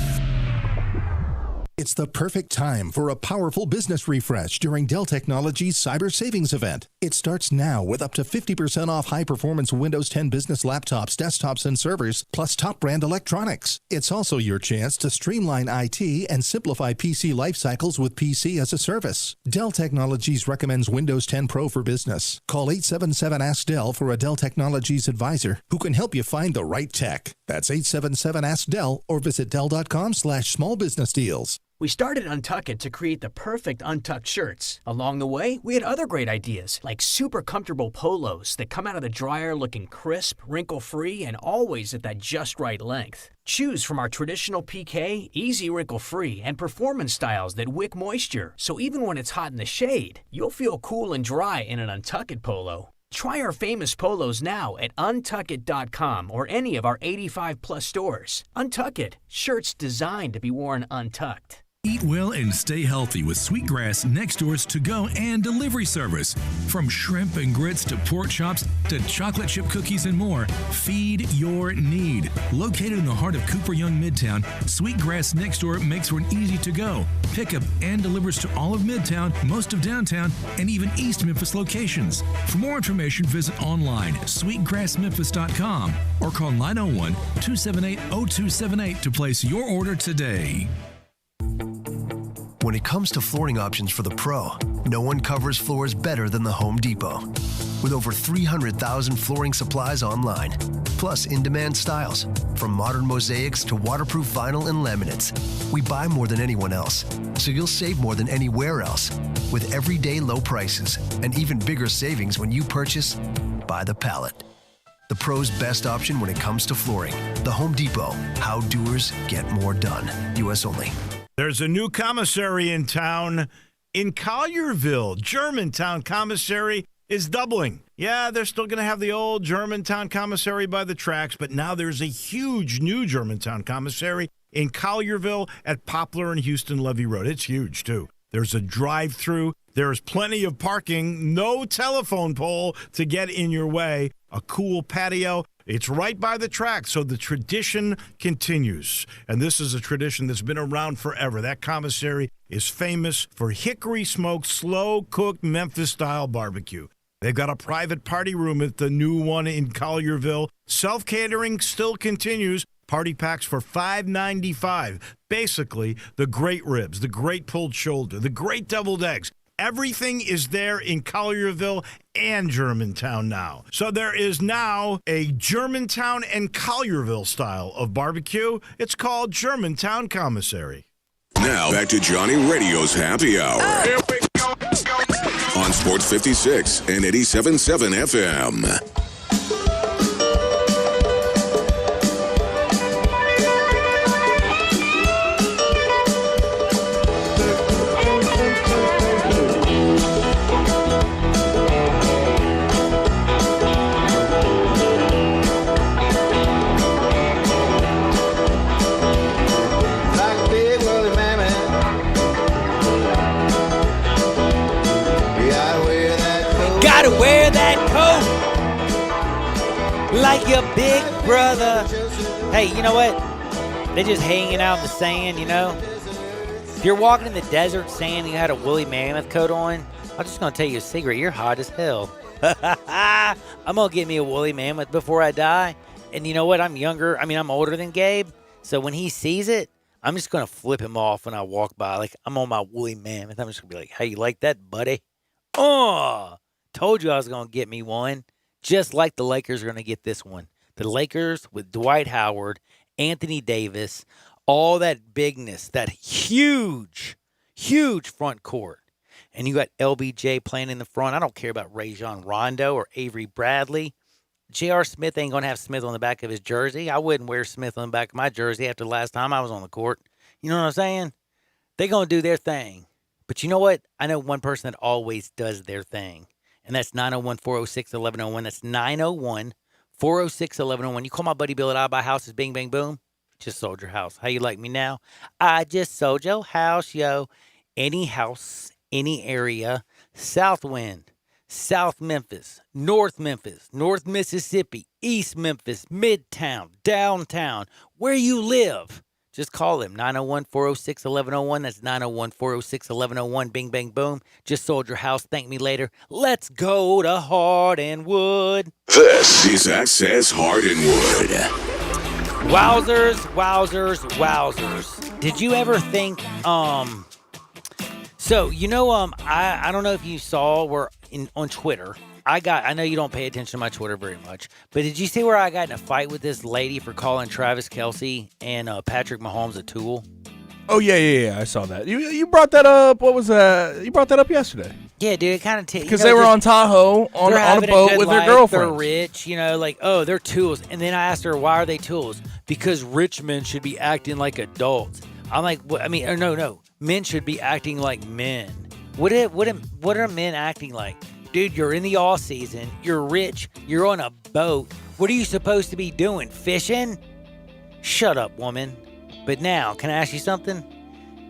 It's the perfect time for a powerful business refresh during Dell Technologies Cyber Savings Event. It starts now with up to 50% off high-performance Windows 10 business laptops, desktops, and servers, plus top-brand electronics. It's also your chance to streamline IT and simplify PC life cycles with PC as a service. Dell Technologies recommends Windows 10 Pro for business. Call 877-ASK-DELL for a Dell Technologies advisor who can help you find the right tech. That's 877-ASK-DELL or visit Dell.com/smallbusinessdeals. We started Untuckit to create the perfect untucked shirts. Along the way, we had other great ideas, like super comfortable polos that come out of the dryer looking crisp, wrinkle-free, and always at that just right length. Choose from our traditional PK, easy wrinkle-free, and performance styles that wick moisture, so even when it's hot in the shade, you'll feel cool and dry in an Untuckit polo. Try our famous polos now at untuckit.com or any of our 85-plus stores. Untuckit, shirts designed to be worn untucked. Eat well and stay healthy with Sweetgrass Next Door's to-go and delivery service. From shrimp and grits to pork chops to chocolate chip cookies and more, feed your need. Located in the heart of Cooper Young Midtown, Sweetgrass Next Door makes for an easy to-go, pickup, and delivers to all of Midtown, most of downtown, and even East Memphis locations. For more information, visit online sweetgrassmemphis.com or call 901-278-0278 to place your order today. When it comes to flooring options for the pro, no one covers floors better than the Home Depot. With over 300,000 flooring supplies online, plus in-demand styles, from modern mosaics to waterproof vinyl and laminates, we buy more than anyone else, so you'll save more than anywhere else, with everyday low prices and even bigger savings when you purchase by the pallet. The pro's best option when it comes to flooring. The Home Depot. How doers get more done. U.S. only. There's a new commissary in town in Collierville. Germantown Commissary is doubling. Yeah, they're still going to have the old Germantown Commissary by the tracks, but now there's a huge new Germantown Commissary in Collierville at Poplar and Houston Levy Road. It's huge, too. There's a drive-through. There's plenty of parking. No telephone pole to get in your way. A cool patio. It's right by the track, so the tradition continues. And this is a tradition that's been around forever. That commissary is famous for hickory-smoked, slow-cooked Memphis-style barbecue. They've got a private party room at the new one in Collierville. Self-catering still continues. Party packs for $5.95. Basically, the great ribs, the great pulled shoulder, the great deviled eggs. Everything is there in Collierville and Germantown now. So there is now a Germantown and Collierville style of barbecue. It's called Germantown Commissary. Now back to Johnny Radio's Happy Hour. Here we go. On Sports 56 and 87.7 FM. Gotta wear that coat like your big brother. Hey, you know what? They're just hanging out in the sand, you know? If you're walking in the desert sand and you had a woolly mammoth coat on, I'm just going to tell you a secret. You're hot as hell. I'm going to get me a woolly mammoth before I die. And you know what? I'm younger. I mean, I'm older than Gabe. So when he sees it, I'm just going to flip him off when I walk by. Like, I'm on my woolly mammoth. I'm just going to be like, hey, you like that, buddy? Oh, told you I was going to get me one. Just like the Lakers are going to get this one. The Lakers with Dwight Howard, Anthony Davis, all that bigness, that huge, huge front court. And you got LBJ playing in the front. I don't care about Rajon Rondo or Avery Bradley. J.R. Smith ain't going to have Smith on the back of his jersey. I wouldn't wear Smith on the back of my jersey after the last time I was on the court. You know what I'm saying? They're going to do their thing. But you know what? I know one person that always does their thing. And that's 901-406-1101. That's 901-406-1101. You call my buddy Bill at I Buy Houses, Bing, Bang, Boom. Just sold your house. How you like me now? I just sold your house, yo. Any house, any area. Southwind, South Memphis, North Mississippi, East Memphis, Midtown, downtown. Where you live, just call them. 901-406-1101. That's 901-406-1101. Bing, bang, boom. Just sold your house. Thank me later. Let's go to Hardinwood. This is Access Hardinwood. Wowzers, wowzers, wowzers. Did you ever think, so, you know, I don't know if you saw where on Twitter, I know you don't pay attention to my Twitter very much, but did you see where I got in a fight with this lady for calling Travis Kelce and Patrick Mahomes a tool? Oh yeah. I saw that. You brought that up. What was that? You brought that up yesterday. Yeah, dude, it kind of because they were on Tahoe on a boat with their girlfriends. They're rich, they're tools. And then I asked her, why are they tools? Because rich men should be acting like adults. I'm like, no. Men should be acting like men. What are men acting like? Dude, you're in the off season. You're rich. You're on a boat. What are you supposed to be doing? Fishing? Shut up, woman. But now, can I ask you something?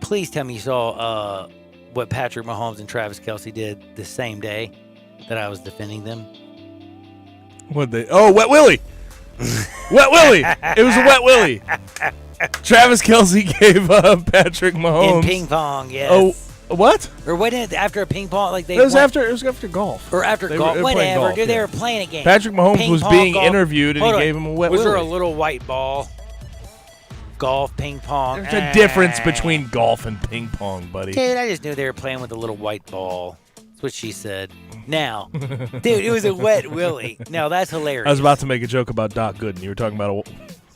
Please tell me you saw what Patrick Mahomes and Travis Kelce did the same day that I was defending them. What'd they? Oh, Wet Willie. Wet Willie. It was a Wet Willie. Travis Kelce gave Patrick Mahomes. In ping pong, yes. Oh, what? Or wasn't it after a ping pong? Like it was after golf. Or after golf. Whatever. Golf, Dude, they were playing a game. Patrick Mahomes was being interviewed, and he gave him a Wet Willie. Was there a little white ball? Golf, ping pong. There's a difference between golf and ping pong, buddy. Dude, I just knew they were playing with a little white ball. That's what she said. Now, dude, it was a Wet Willie. Now, that's hilarious. I was about to make a joke about Doc Gooden. You were talking about a little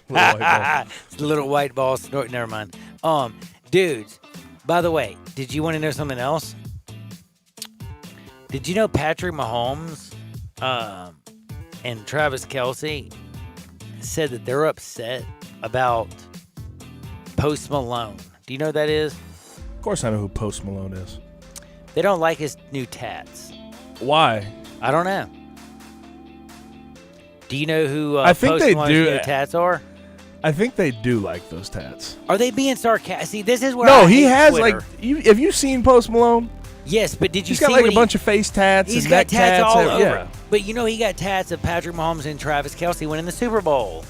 white ball. It's a little white ball snort. Never mind. Dudes, by the way, did you want to know something else? Did you know Patrick Mahomes and Travis Kelce said that they're upset about Post Malone? Do you know who that is? Of course I know who Post Malone is. They don't like his new tats. Why? I don't know. Do you know who I think Post they Malone's do. new tats are? I think they do like those tats. Are they being sarcastic? See, this is where No, I he hate has Twitter. have you seen Post Malone? Yes, but did you He's see got like what a bunch of face tats He's and got neck tats all over. Yeah. But he got tats of Patrick Mahomes and Travis Kelce winning the Super Bowl.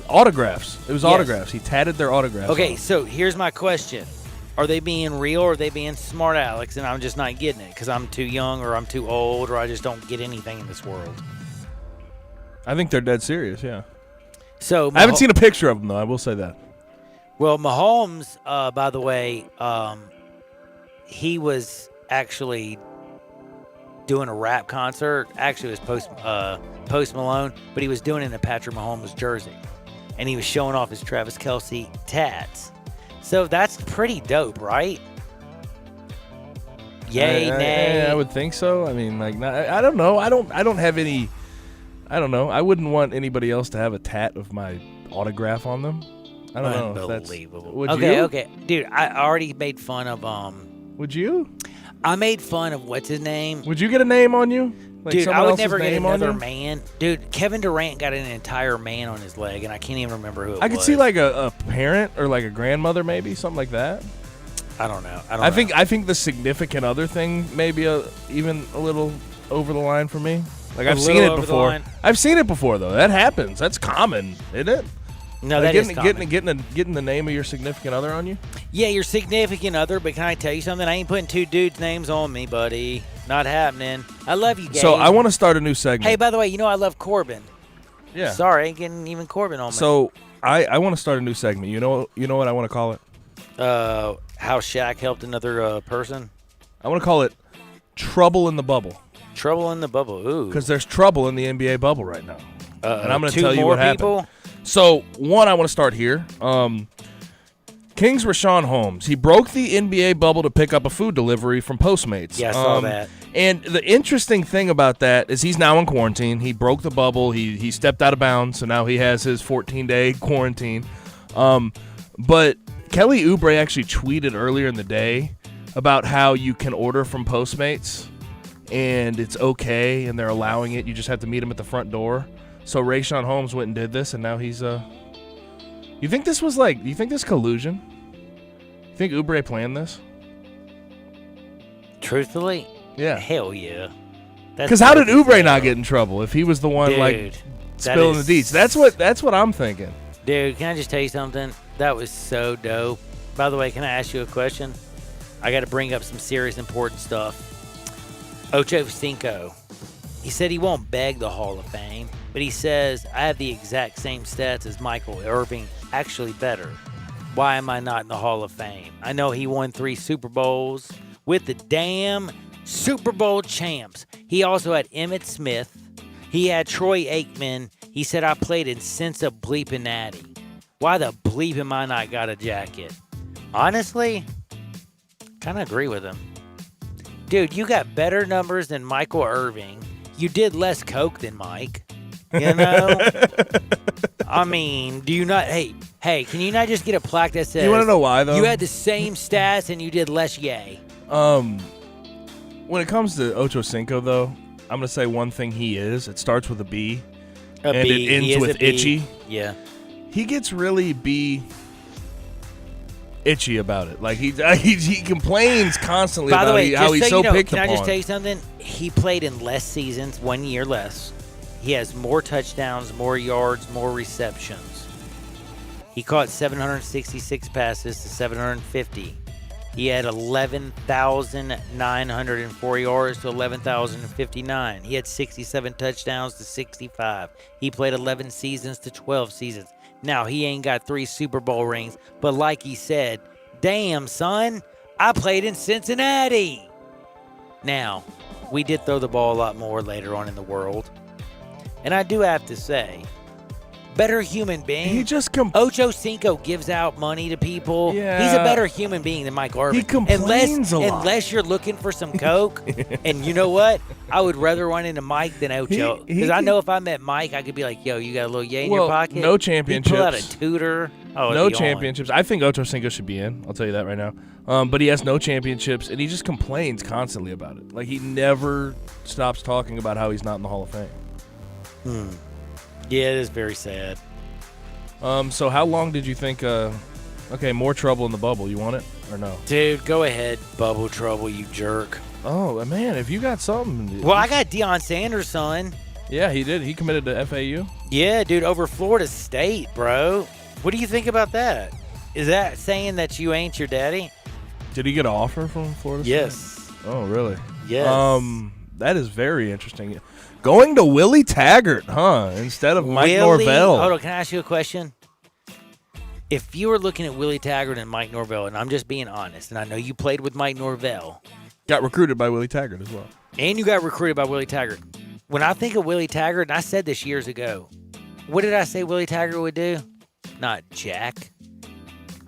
Autographs. It was Yes. autographs. He tatted their autographs. Okay, on. so here's my question. Are they being real or are they being smart Alex and I'm just not getting it because I'm too young or I'm too old or I just don't get anything in this world? I think they're dead serious, yeah. So I haven't seen a picture of them, though. I will say that. Well, Mahomes, by the way, he was actually doing a rap concert. Actually, it was Post Malone, but he was doing it in a Patrick Mahomes jersey. And he was showing off his Travis Kelce tats. So that's pretty dope, right? Yay, nay. I would think so. I mean, like, I don't know. I don't have any. I don't know. I wouldn't want anybody else to have a tat of my autograph on them. I don't know. Unbelievable. Would you? Okay. Dude, I already made fun of Would you? I made fun of what's his name? Would you get a name on you? Like dude, I would never get name on another you? man. Dude, Kevin Durant got an entire man on his leg, and I can't even remember who it was. I could see like a parent or like a grandmother, maybe something like that. I don't know. I think the significant other thing maybe even a little over the line for me. Like I've seen it before. I've seen it before though. That happens. That's common, isn't it? No, like that is common. Getting the name of your significant other on you. Yeah, your significant other. But can I tell you something? I ain't putting two dudes' names on me, buddy. Not happening. I love you, Gabe. So I want to start a new segment. Hey, by the way, I love Corbin. Yeah. Sorry, I ain't getting even Corbin on me. So I want to start a new segment. You know what I want to call it? How Shaq helped another person. I want to call it Trouble in the Bubble. Trouble in the Bubble. Ooh. Because there's trouble in the NBA bubble right now. And I'm going to tell you what people? happened. So, one, I want to start here. Kings Rashawn Holmes. He broke the NBA bubble to pick up a food delivery from Postmates. Yeah, I saw that. And the interesting thing about that is he's now in quarantine. He broke the bubble. He stepped out of bounds, so now he has his 14-day quarantine. But Kelly Oubre actually tweeted earlier in the day about how you can order from Postmates, and it's okay, and they're allowing it. You just have to meet him at the front door. So Rashawn Holmes went and did this, and now he's You think this was you think this collusion? You think Oubre planned this? Truthfully? Yeah. Hell yeah. Because how did Oubre not get in trouble if he was the one spilling the deets? That's what I'm thinking. Dude, can I just tell you something? That was so dope. By the way, can I ask you a question? I got to bring up some serious important stuff. Ocho Cinco. He said he won't beg the Hall of Fame, but he says, I have the exact same stats as Michael Irvin, actually better. Why am I not in the Hall of Fame? I know he won 3 Super Bowls with the damn Super Bowl champs. He also had Emmitt Smith. He had Troy Aikman. He said, I played in Sense of Bleepin' Natty. Why the bleep am I not got a jacket? Honestly, kind of agree with him. Dude, you got better numbers than Michael Irving. You did less coke than Mike. You know? I mean, do you not? Hey, can you not just get a plaque that says? You want to know why though? You had the same stats and you did less yay. When it comes to Ocho Cinco, though, I'm gonna say one thing he is. It starts with a B, and it ends with itchy. Yeah. He gets really itchy about it. Like he complains constantly By the about way, how he's so picked can upon. I just tell you something? He played in less seasons, 1 year less. He has more touchdowns, more yards, more receptions. He caught 766 passes to 750. He had 11,904 yards to 11,059. He had 67 touchdowns to 65. He played 11 seasons to 12 seasons. Now, he ain't got 3 Super Bowl rings, but like he said, damn, son, I played in Cincinnati. Now, we did throw the ball a lot more later on in the world. And I do have to say, better human being. He just Ocho Cinco gives out money to people. Yeah. He's a better human being than Mike Irvin. He complains a lot. Unless you're looking for some coke. And you know what? I would rather run into Mike than Ocho. Because I know if I met Mike, I could be like, yo, you got a little yay in your pocket? No championships. He'd pull out a tutor. Oh, no championships. I think Ocho Cinco should be in. I'll tell you that right now. But he has no championships, and he just complains constantly about it. Like, he never stops talking about how he's not in the Hall of Fame. Yeah, it is very sad. So how long did you think, okay, more trouble in the bubble, you want it or no? Dude, go ahead, bubble trouble, you jerk. Oh, man, if you got something. Well, I got Deion Sanders' son. Yeah, he did. He committed to FAU? Yeah, dude, over Florida State, bro. What do you think about that? Is that saying that you ain't your daddy? Did he get an offer from Florida State? Yes. Oh, really? Yes. That is very interesting. Going to Willie Taggart, huh? Instead of Mike Norvell. Hold on, can I ask you a question? If you were looking at Willie Taggart and Mike Norvell, and I'm just being honest, and I know you played with Mike Norvell. Got recruited by Willie Taggart as well. And you got recruited by Willie Taggart. When I think of Willie Taggart, and I said this years ago, what did I say Willie Taggart would do? Not jack.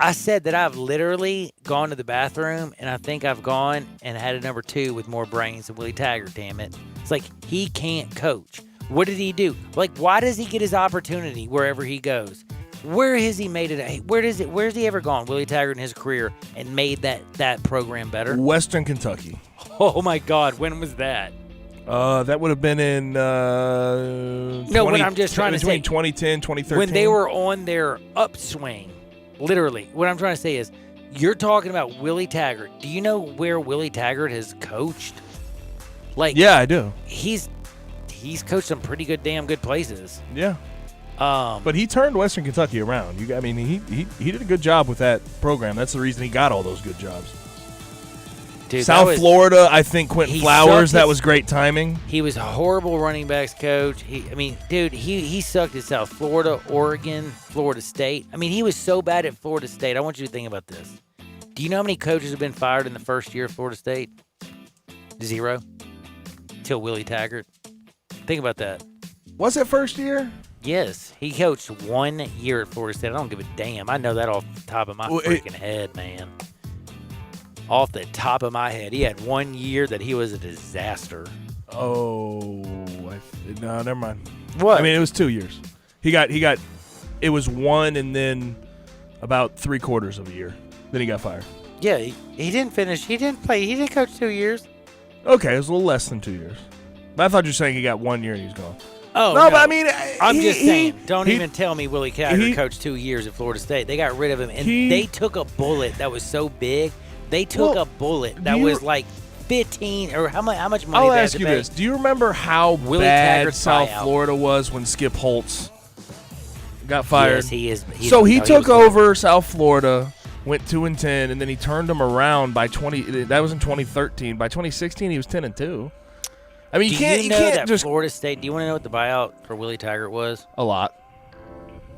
I said that I've literally gone to the bathroom, and I think I've gone and had a number 2 with more brains than Willie Taggart, damn it. It's like, he can't coach. What did he do? Like, why does he get his opportunity wherever he goes? Where has he made it? Where's he ever gone, Willie Taggart, in his career and made that program better? Western Kentucky. Oh, my God. When was that? That would have been in when I'm just trying to say, between 2010, 2013. When they were on their upswing. Literally, what I'm trying to say is, you're talking about Willie Taggart. Do you know where Willie Taggart has coached? Like, yeah, I do. He's coached some pretty damn good places. Yeah. But he turned Western Kentucky around. He did a good job with that program. That's the reason he got all those good jobs. Dude, South Florida, I think Quentin Flowers, that was great timing. He was a horrible running backs coach. He sucked at South Florida, Oregon, Florida State. I mean, he was so bad at Florida State. I want you to think about this. Do you know how many coaches have been fired in the first year of Florida State? 0. Till Willie Taggart. Think about that. Was it first year? Yes. He coached 1 year at Florida State. I don't give a damn. I know that off the top of my freaking head, man. Off the top of my head. He had 1 year that he was a disaster. Oh, no, never mind. What? I mean, it was 2 years. It was 1 and then about 3/4 of a year. Then he got fired. Yeah, he didn't finish. He didn't play. He didn't coach 2 years. Okay, it was a little less than 2 years. But I thought you were saying he got 1 year and he's gone. Oh, no, but I mean, I'm just saying, don't even tell me Willie Taggart coached 2 years at Florida State. They got rid of him, and they took a bullet that was so big. They took a bullet that was like 15 or how much money? I'll ask you this: do you remember how Willie bad Taggart's South buyout. Florida was when Skip Holtz got fired? Yes, he is. So he took over South Florida, went 2-10, and then he turned them around by 20. That was in 2013. By 2016, he was 10-2. I mean, you can't that just Florida State. Do you want to know what the buyout for Willie Taggart was? A lot.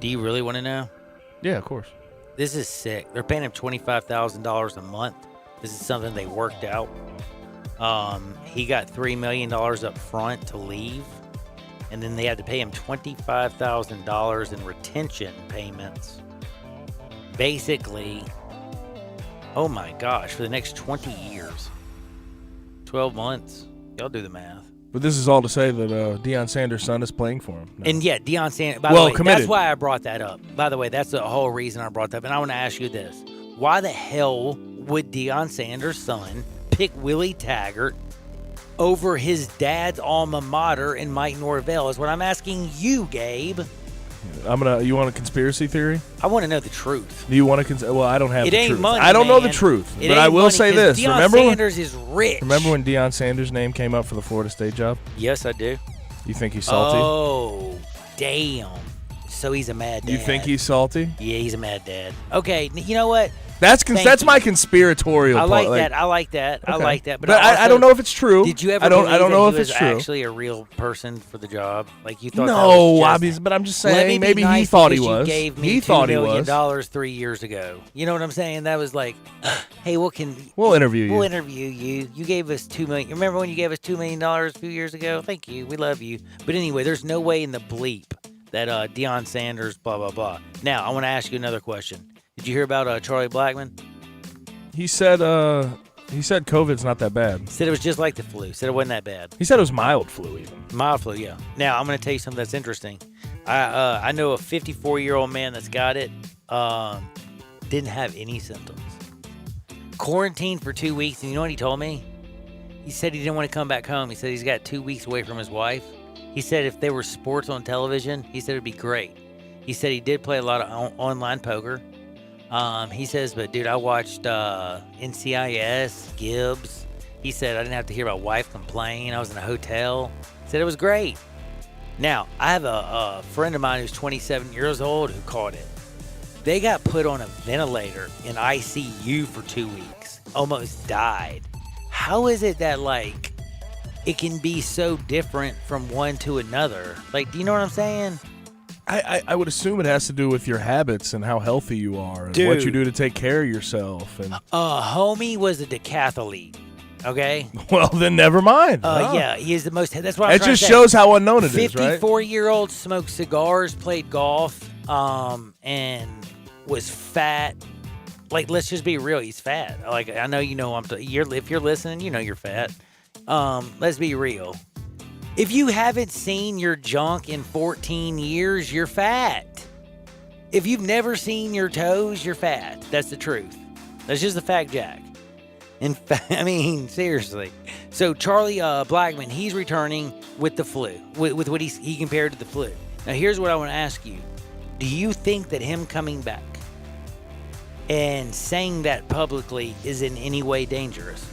Do you really want to know? Yeah, of course. This is sick. They're paying him $25,000 a month. This is something they worked out. He got $3 million up front to leave, and then they had to pay him $25,000 in retention payments. Basically, Oh, my gosh. For the next 20 years. 12 months. Y'all do the math. But this is all to say that Deion Sanders' son is playing for him now. And, yeah, Deion Sanders. By the way, committed. that's why I brought that up. By the way, that's the whole reason I brought that up. And I want to ask you this. Why the hell would Deion Sanders' son pick Willie Taggart over his dad's alma mater in Mike Norvell is what I'm asking you, Gabe. You want a conspiracy theory? I want to know the truth. Do you want to? Well, I don't have it the ain't truth. Money, I don't know the man. truth, It but I ain't will money, say 'cause this. Deion Sanders is rich. Remember when Deion Sanders' name came up for the Florida State job? Yes, I do. You think he's salty? Oh, damn. So he's a mad dad. You think he's salty? Yeah, he's a mad dad. Okay, you know what? That's my conspiratorial I part. like that. I like that. Okay. I like that. But I don't know if it's true. Did you ever I don't believe know that if it's he was true. actually a real person for the job? Like you thought? No, that was just, obviously, but I'm just Let me saying be maybe he nice thought he because you was. Gave me He thought he $2 was. million 3 years ago. You know what I'm saying? That was like, hey, We'll We'll interview you. interview you. You gave us $2 million. Remember when you gave us $2 million a few years ago? Thank you. We love you. But anyway, there's no way in the bleep that Deion Sanders, blah blah blah. Now I want to ask you another question. Did you hear about Charlie Blackmon? He said COVID's not that bad. Said it was just like the flu. Said it wasn't that bad. He said it was mild flu even. Mild flu, yeah. Now I'm going to tell you something that's interesting. I know a 54-year-old man that's got it. Didn't have any symptoms. Quarantined for 2 weeks, and you know what he told me? He said he didn't want to come back home. He said he's got 2 weeks away from his wife. He said if there were sports on television, he said it'd be great. He said he did play a lot of online poker. He says, but dude, I watched NCIS, Gibbs. He said I didn't have to hear my wife complain. I was in a hotel. He said it was great. Now, I have a friend of mine who's 27 years old who caught it. They got put on a ventilator in ICU for 2 weeks. Almost died. How is it that, like, it can be so different from one to another? Like, do you know what I'm saying? I would assume it has to do with your habits and how healthy you are and what you do to take care of yourself. And homie was a decathlete. Okay. Well, then never mind. Yeah, he is the most. That's what I'm It trying just to say. shows how unknown it is, right? 54-year-old smoked cigars, played golf, and was fat. Like, let's just be real. He's fat. Like, I know you know if you're listening, you know you're fat. Let's be real. If you haven't seen your junk in 14 years, you're fat. If you've never seen your toes, you're fat. That's the truth. That's just the fact, Jack. In fact, I mean, seriously. So Charlie Blackmon, he's returning with the flu, with what he compared to the flu. Now, here's what I want to ask you. Do you think that him coming back and saying that publicly is in any way dangerous?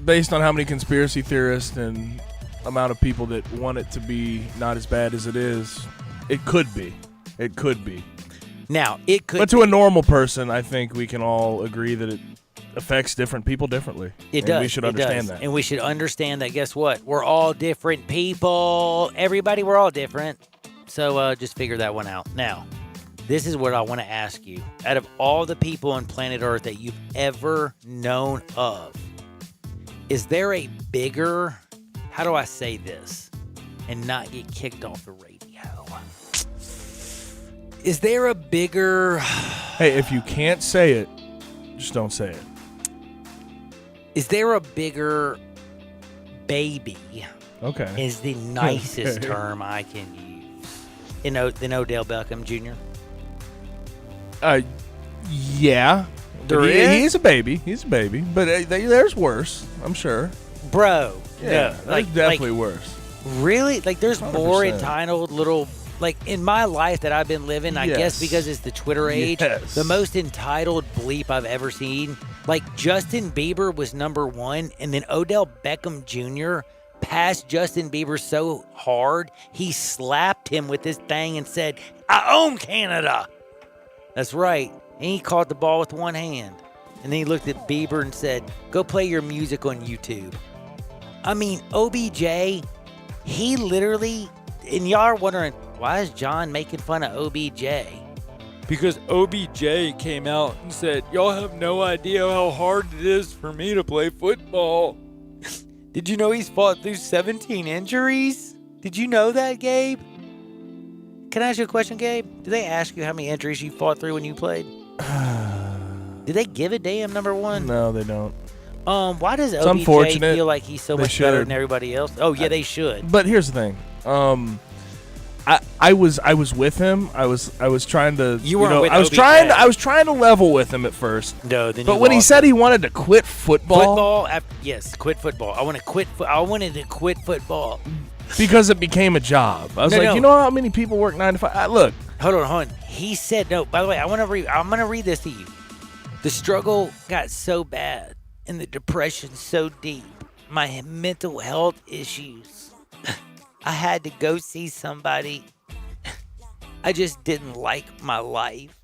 Based on how many conspiracy theorists and amount of people that want it to be not as bad as it is, it could be. It could be. Now, it could But to a normal person, I think we can all agree that it affects different people differently. It does. We should understand that. And we should understand that, guess what? We're all different people. Everybody, we're all different. So just figure that one out. Now, this is what I want to ask you. Out of all the people on planet Earth that you've ever known of, is there a bigger, how do I say this and not get kicked off the radio? Is there a bigger... Hey, if you can't say it, just don't say it. Is there a bigger baby? Okay. Is the nicest term I can use. Than Odell Beckham Jr.? Yeah. He's a baby. He's a baby. But there's worse, I'm sure. Bro. Yeah, no, there's definitely worse. Really? Like, there's 100%. more entitled little... Like, in my life that I've been living, I guess because it's the Twitter age, the most entitled bleep I've ever seen. Like, Justin Bieber was number one, and then Odell Beckham Jr. passed Justin Bieber so hard, he slapped him with this thing and said, "I own Canada." That's right. And he caught the ball with one hand. And then he looked at Bieber and said, "Go play your music on YouTube." I mean, OBJ, he literally, and y'all are wondering, why is John making fun of OBJ? Because OBJ came out and said, y'all have no idea how hard it is for me to play football. Did you know he's fought through 17 injuries? Did you know that, Gabe? can I ask you a question, Gabe? Did they ask you how many injuries you fought through when you played? Did they give a damn, number one? No, they don't. Why does It's OBJ unfortunate. feel like he's so much better than everybody else? Oh, yeah, they should. But here's the thing. I was with him. I was trying to. You weren't with I was OBJ. I was trying to level with him at first. No, then But you when he lost said it. he wanted to quit football, Yes, quit football. I wanted to quit football because it became a job. I was No, like, no. you know how many people work 9 to 5? Look, Hold on. He said no. By the way, I'm gonna read this to you. The struggle got so bad and the depression so deep. My mental health issues. I had to go see somebody. I just didn't like my life.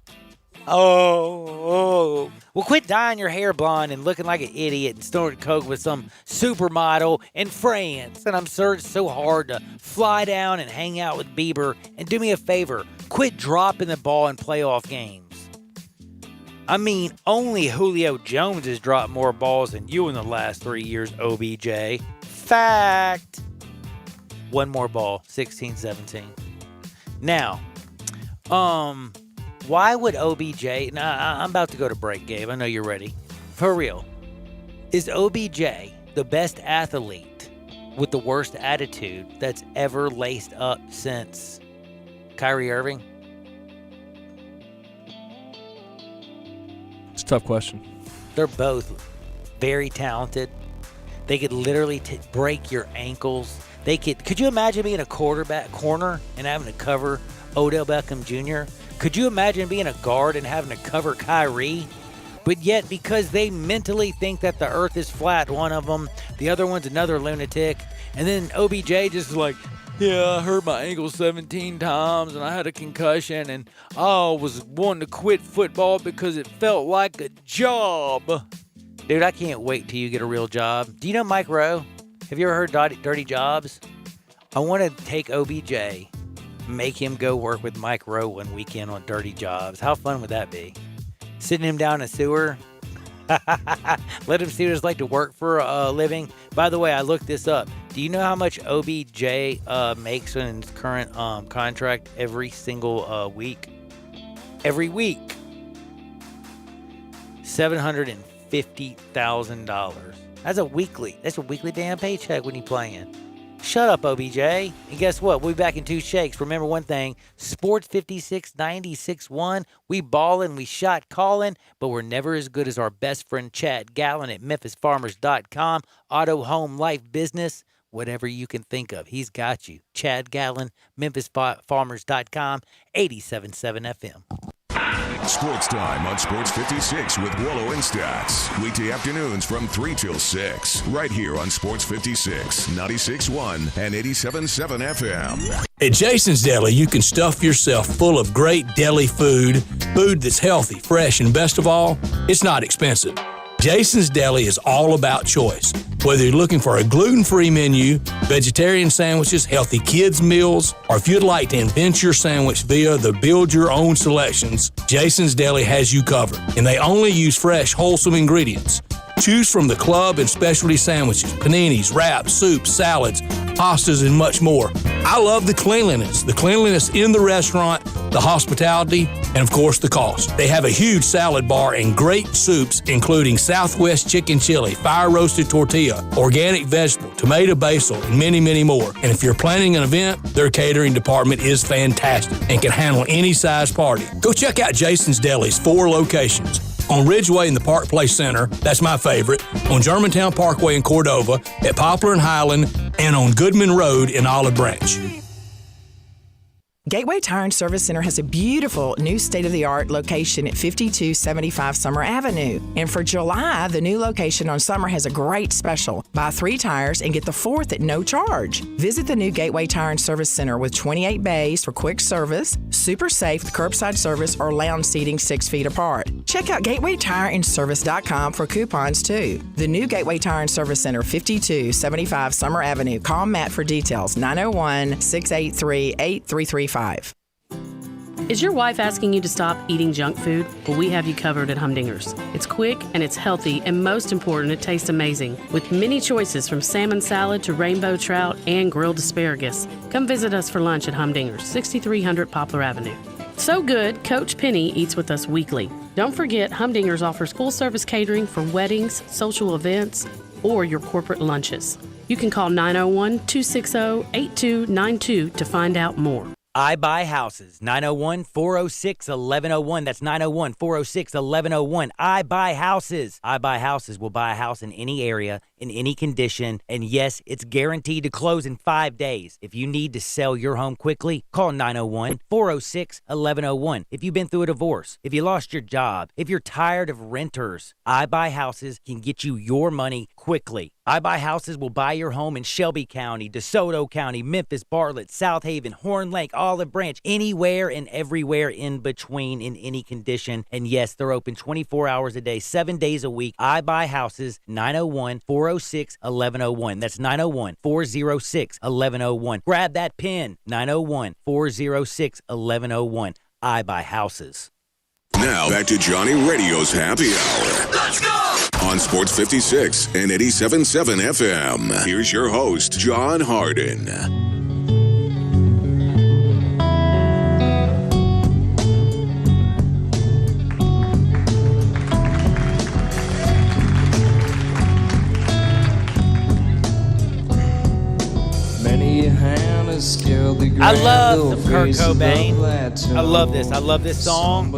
Oh. Well, quit dyeing your hair blonde and looking like an idiot and snorting coke with some supermodel in France. And I'm sure it's so hard to fly down and hang out with Bieber. And do me a favor, quit dropping the ball in playoff games. I mean, only Julio Jones has dropped more balls than you in the last 3 years, OBJ. Fact. One more ball, 16-17. Now, why would OBJ... Now, I'm about to go to break, Gabe. I know you're ready. For real. Is OBJ the best athlete with the worst attitude that's ever laced up since Kyrie Irving? it's a tough question. They're both very talented. They could literally break your ankles. They could you imagine being a quarterback corner and having to cover Odell Beckham Jr.? Could you imagine being a guard and having to cover Kyrie? But yet, because they mentally think that the earth is flat, one of them, the other one's another lunatic, and then OBJ just is like, yeah, I hurt my ankle 17 times and I had a concussion and I was wanting to quit football because it felt like a job. Dude, I can't wait till you get a real job. Do you know Mike Rowe? Have you ever heard Dirty Jobs? I want to take OBJ, make him go work with Mike Rowe one weekend on Dirty Jobs. How fun would that be? Sitting him down a sewer? Let him see what it's like to work for a living. By the way, I looked this up. Do you know how much OBJ makes in his current contract every single week? Every week. $750,000. That's a weekly damn paycheck when you playing. Shut up, OBJ. And guess what? We'll be back in 2 shakes. Remember one thing, Sports 56 96.1, we ballin', we shot callin', but we're never as good as our best friend Chad Gallen at MemphisFarmers.com. Auto, home, life, business, whatever you can think of. He's got you. Chad Gallen, MemphisFarmers.com, 87.7 FM. Sports Time on Sports 56 with Wallow and Stats. Weekday afternoons from 3 till 6. Right here on Sports 56, 96.1 and 87.7 FM. At Jason's Deli, you can stuff yourself full of great deli food that's healthy, fresh, and best of all, it's not expensive. Jason's Deli is all about choice. Whether you're looking for a gluten-free menu, vegetarian sandwiches, healthy kids' meals, or if you'd like to invent your sandwich via the build-your-own selections, Jason's Deli has you covered. And they only use fresh, wholesome ingredients. Choose from the club and specialty sandwiches, paninis, wraps, soups, salads, pastas, and much more. I love the cleanliness in the restaurant, the hospitality, and of course the cost. They have a huge salad bar and great soups, including Southwest chicken chili, fire-roasted tortilla, organic vegetable, tomato basil, and many, many more. And if you're planning an event, their catering department is fantastic and can handle any size party. Go check out Jason's Deli's 4 locations. On Ridgeway in the Park Place Center, that's my favorite, on Germantown Parkway in Cordova, at Poplar and Highland, and on Goodman Road in Olive Branch. Gateway Tire and Service Center has a beautiful new state-of-the-art location at 5275 Summer Avenue. And for July, the new location on Summer has a great special. Buy 3 tires and get the 4th at no charge. Visit the new Gateway Tire and Service Center with 28 bays for quick service, super safe curbside service, or lounge seating 6 feet apart. Check out GatewayTireandService.com for coupons too. The new Gateway Tire and Service Center, 5275 Summer Avenue. Call Matt for details, 901-683-8335. Is your wife asking you to stop eating junk food? Well, we have you covered at Humdinger's. It's quick and it's healthy, and most important, it tastes amazing. With many choices from salmon salad to rainbow trout and grilled asparagus. Come visit us for lunch at Humdinger's, 6300 Poplar Avenue. So good, Coach Penny eats with us weekly. Don't forget, Humdinger's offers full-service catering for weddings, social events, or your corporate lunches. You can call 901-260-8292 to find out more. I Buy Houses, 901-406-1101. That's 901-406-1101. I Buy Houses. I Buy Houses will buy a house in any area, in any condition, and yes, it's guaranteed to close in 5 days. If you need to sell your home quickly, call 901-406-1101. If you've been through a divorce, if you lost your job, if you're tired of renters, I Buy Houses can get you your money quickly. I Buy Houses will buy your home in Shelby County, DeSoto County, Memphis, Bartlett, South Haven, Horn Lake, Olive Branch, anywhere and everywhere in between in any condition. And yes, they're open 24 hours a day, 7 days a week. I Buy Houses, 901-406-1101. That's 901-406-1101. Grab that pen, 901-406-1101. I Buy Houses. Now back to Johnny Radio's Happy Hour. Let's go! On Sports 56 and 87.7 FM. Here's your host, John Harden. I love some Kurt Cobain. I love this. I love this song.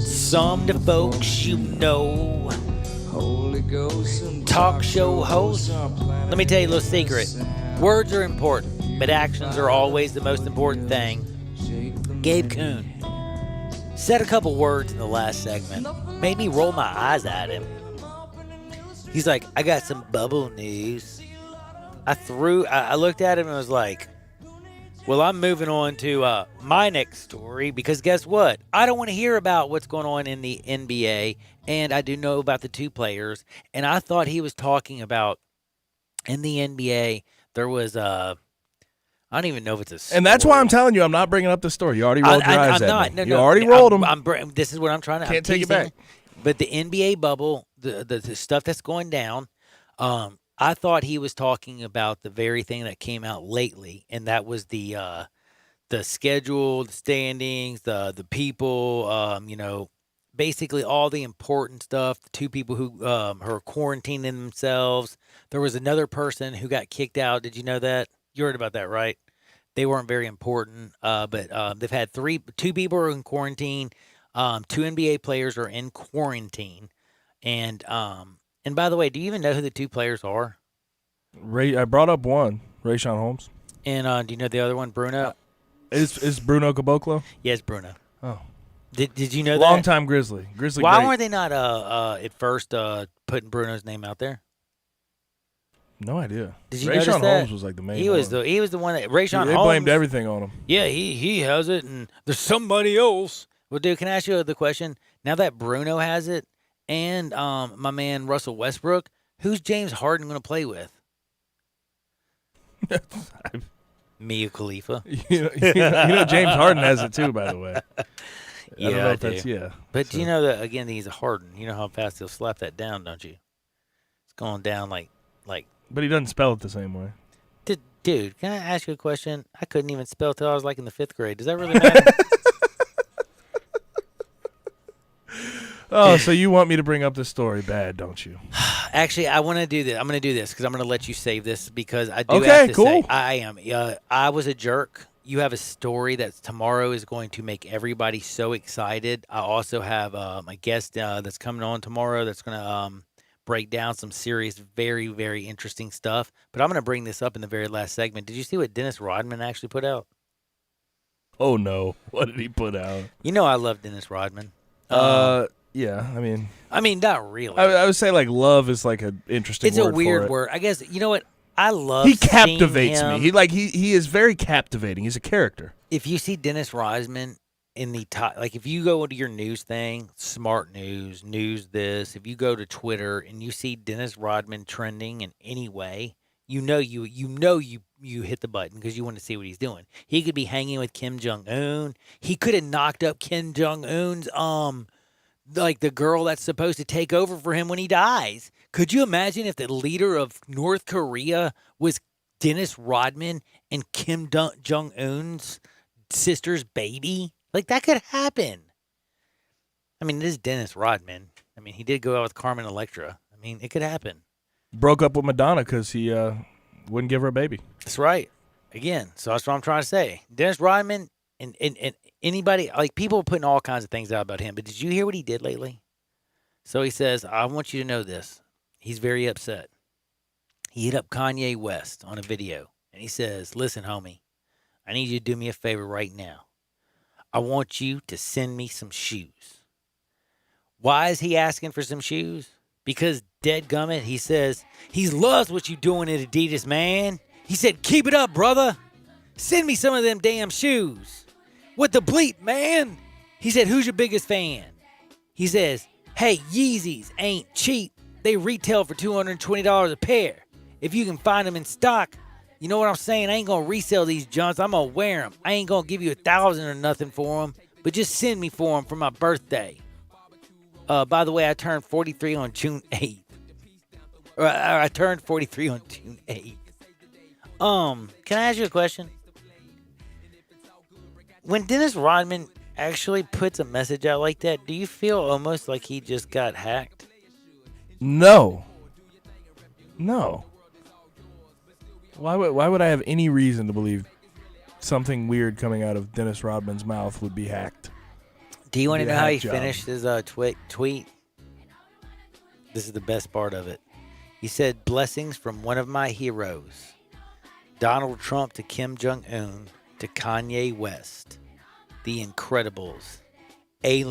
Some the folks you know. Talk show host. Let me tell you a little secret. Words are important, but actions are always the most important thing. Gabe Kuhn said a couple words in the last segment. Made me roll my eyes at him. He's like, I got some bubble news. I looked at him and was like, well, I'm moving on to my next story because guess what? I don't want to hear about what's going on in the NBA, and I do know about the two players. And I thought he was talking about in the NBA, there was I don't even know if it's a story. And that's why I'm telling you, I'm not bringing up the story. You already rolled your eyes at me. You already rolled them. This is what I'm trying to. Can't take it back. But the NBA bubble, the stuff that's going down, I thought he was talking about the very thing that came out lately, and that was the schedule, the standings, the people, basically all the important stuff. The two people who are quarantining themselves. There was another person who got kicked out. Did you know that? You heard about that, right? They weren't very important, but they've had two people are in quarantine. Two NBA players are in quarantine, and by the way, do you even know who the two players are? I brought up one, Rayshawn Holmes. And do you know the other one, Bruno? Is Bruno Caboclo? Yes, Bruno. Oh. Did you know that? Long-time Grizzly. Why great. weren't they not at first putting Bruno's name out there? No idea. Did you Rayshawn notice that? Holmes was like the main he was one. He was the one that Rayshawn Holmes. They blamed everything on him. Yeah, he has it, and there's somebody else. Well, dude, can I ask you the question? Now that Bruno has it, and my man Russell Westbrook, who's James Harden going to play with? Mia Khalifa. You know James Harden has it too, by the way. Yeah, I don't know if that's, But so. you know that again, he's a Harden. You know how fast he'll slap that down, don't you? It's going down like. But he doesn't spell it the same way. Dude, can I ask you a question? I couldn't even spell till I was like in the 5th grade. Does that really matter? Oh, so you want me to bring up this story bad, don't you? Actually, I want to do this. I'm going to do this because I'm going to let you save this because I do have to say I am. I was a jerk. You have a story that tomorrow is going to make everybody so excited. I also have my guest that's coming on tomorrow that's going to break down some serious, very, very interesting stuff. But I'm going to bring this up in the very last segment. Did you see what Dennis Rodman actually put out? Oh, no. What did he put out? You know I love Dennis Rodman. Yeah, I mean, not really. I would say like love is like an interesting. It's word a weird for it. word. I guess you know what I love. He captivates him. me. He is very captivating. He's a character. If you see Dennis Rodman in the top, like if you go to your news thing, Smart News, News this. If you go to Twitter and you see Dennis Rodman trending in any way, you hit the button because you want to see what he's doing. He could be hanging with Kim Jong-un. He could have knocked up Kim Jong-un's like the girl that's supposed to take over for him when he dies. Could you imagine if the leader of North Korea was Dennis Rodman and Kim Jong-un's sister's baby? Like, that could happen. I mean, it is Dennis Rodman. I mean, he did go out with Carmen Electra. I mean, it could happen. Broke up with Madonna because he wouldn't give her a baby. That's right. Again, so that's what I'm trying to say. Dennis Rodman and anybody, like, people are putting all kinds of things out about him, but did you hear what he did lately? So he says, I want you to know this. He's very upset. He hit up Kanye West on a video, and he says, listen, homie, I need you to do me a favor right now. I want you to send me some shoes. Why is he asking for some shoes? Because dadgummit, he says, he loves what you doing at Adidas, man. He said, keep it up, brother. Send me some of them damn shoes. What the bleep, man? He said, who's your biggest fan? He says, hey, Yeezys ain't cheap. They retail for $220 a pair. If you can find them in stock, you know what I'm saying? I ain't going to resell these junks. I'm going to wear them. I ain't going to give you $1,000 or nothing for them, but just send me for them for my birthday. By the way, I turned 43 on June 8th. Or I turned 43 on June 8th. Can I ask you a question? When Dennis Rodman actually puts a message out like that, do you feel almost like he just got hacked? No. Why would I have any reason to believe something weird coming out of Dennis Rodman's mouth would be hacked? Do you want to know how he finished his tweet? This is the best part of it. He said, blessings from one of my heroes, Donald Trump to Kim Jong-un to Kanye West, The Incredibles, Alien.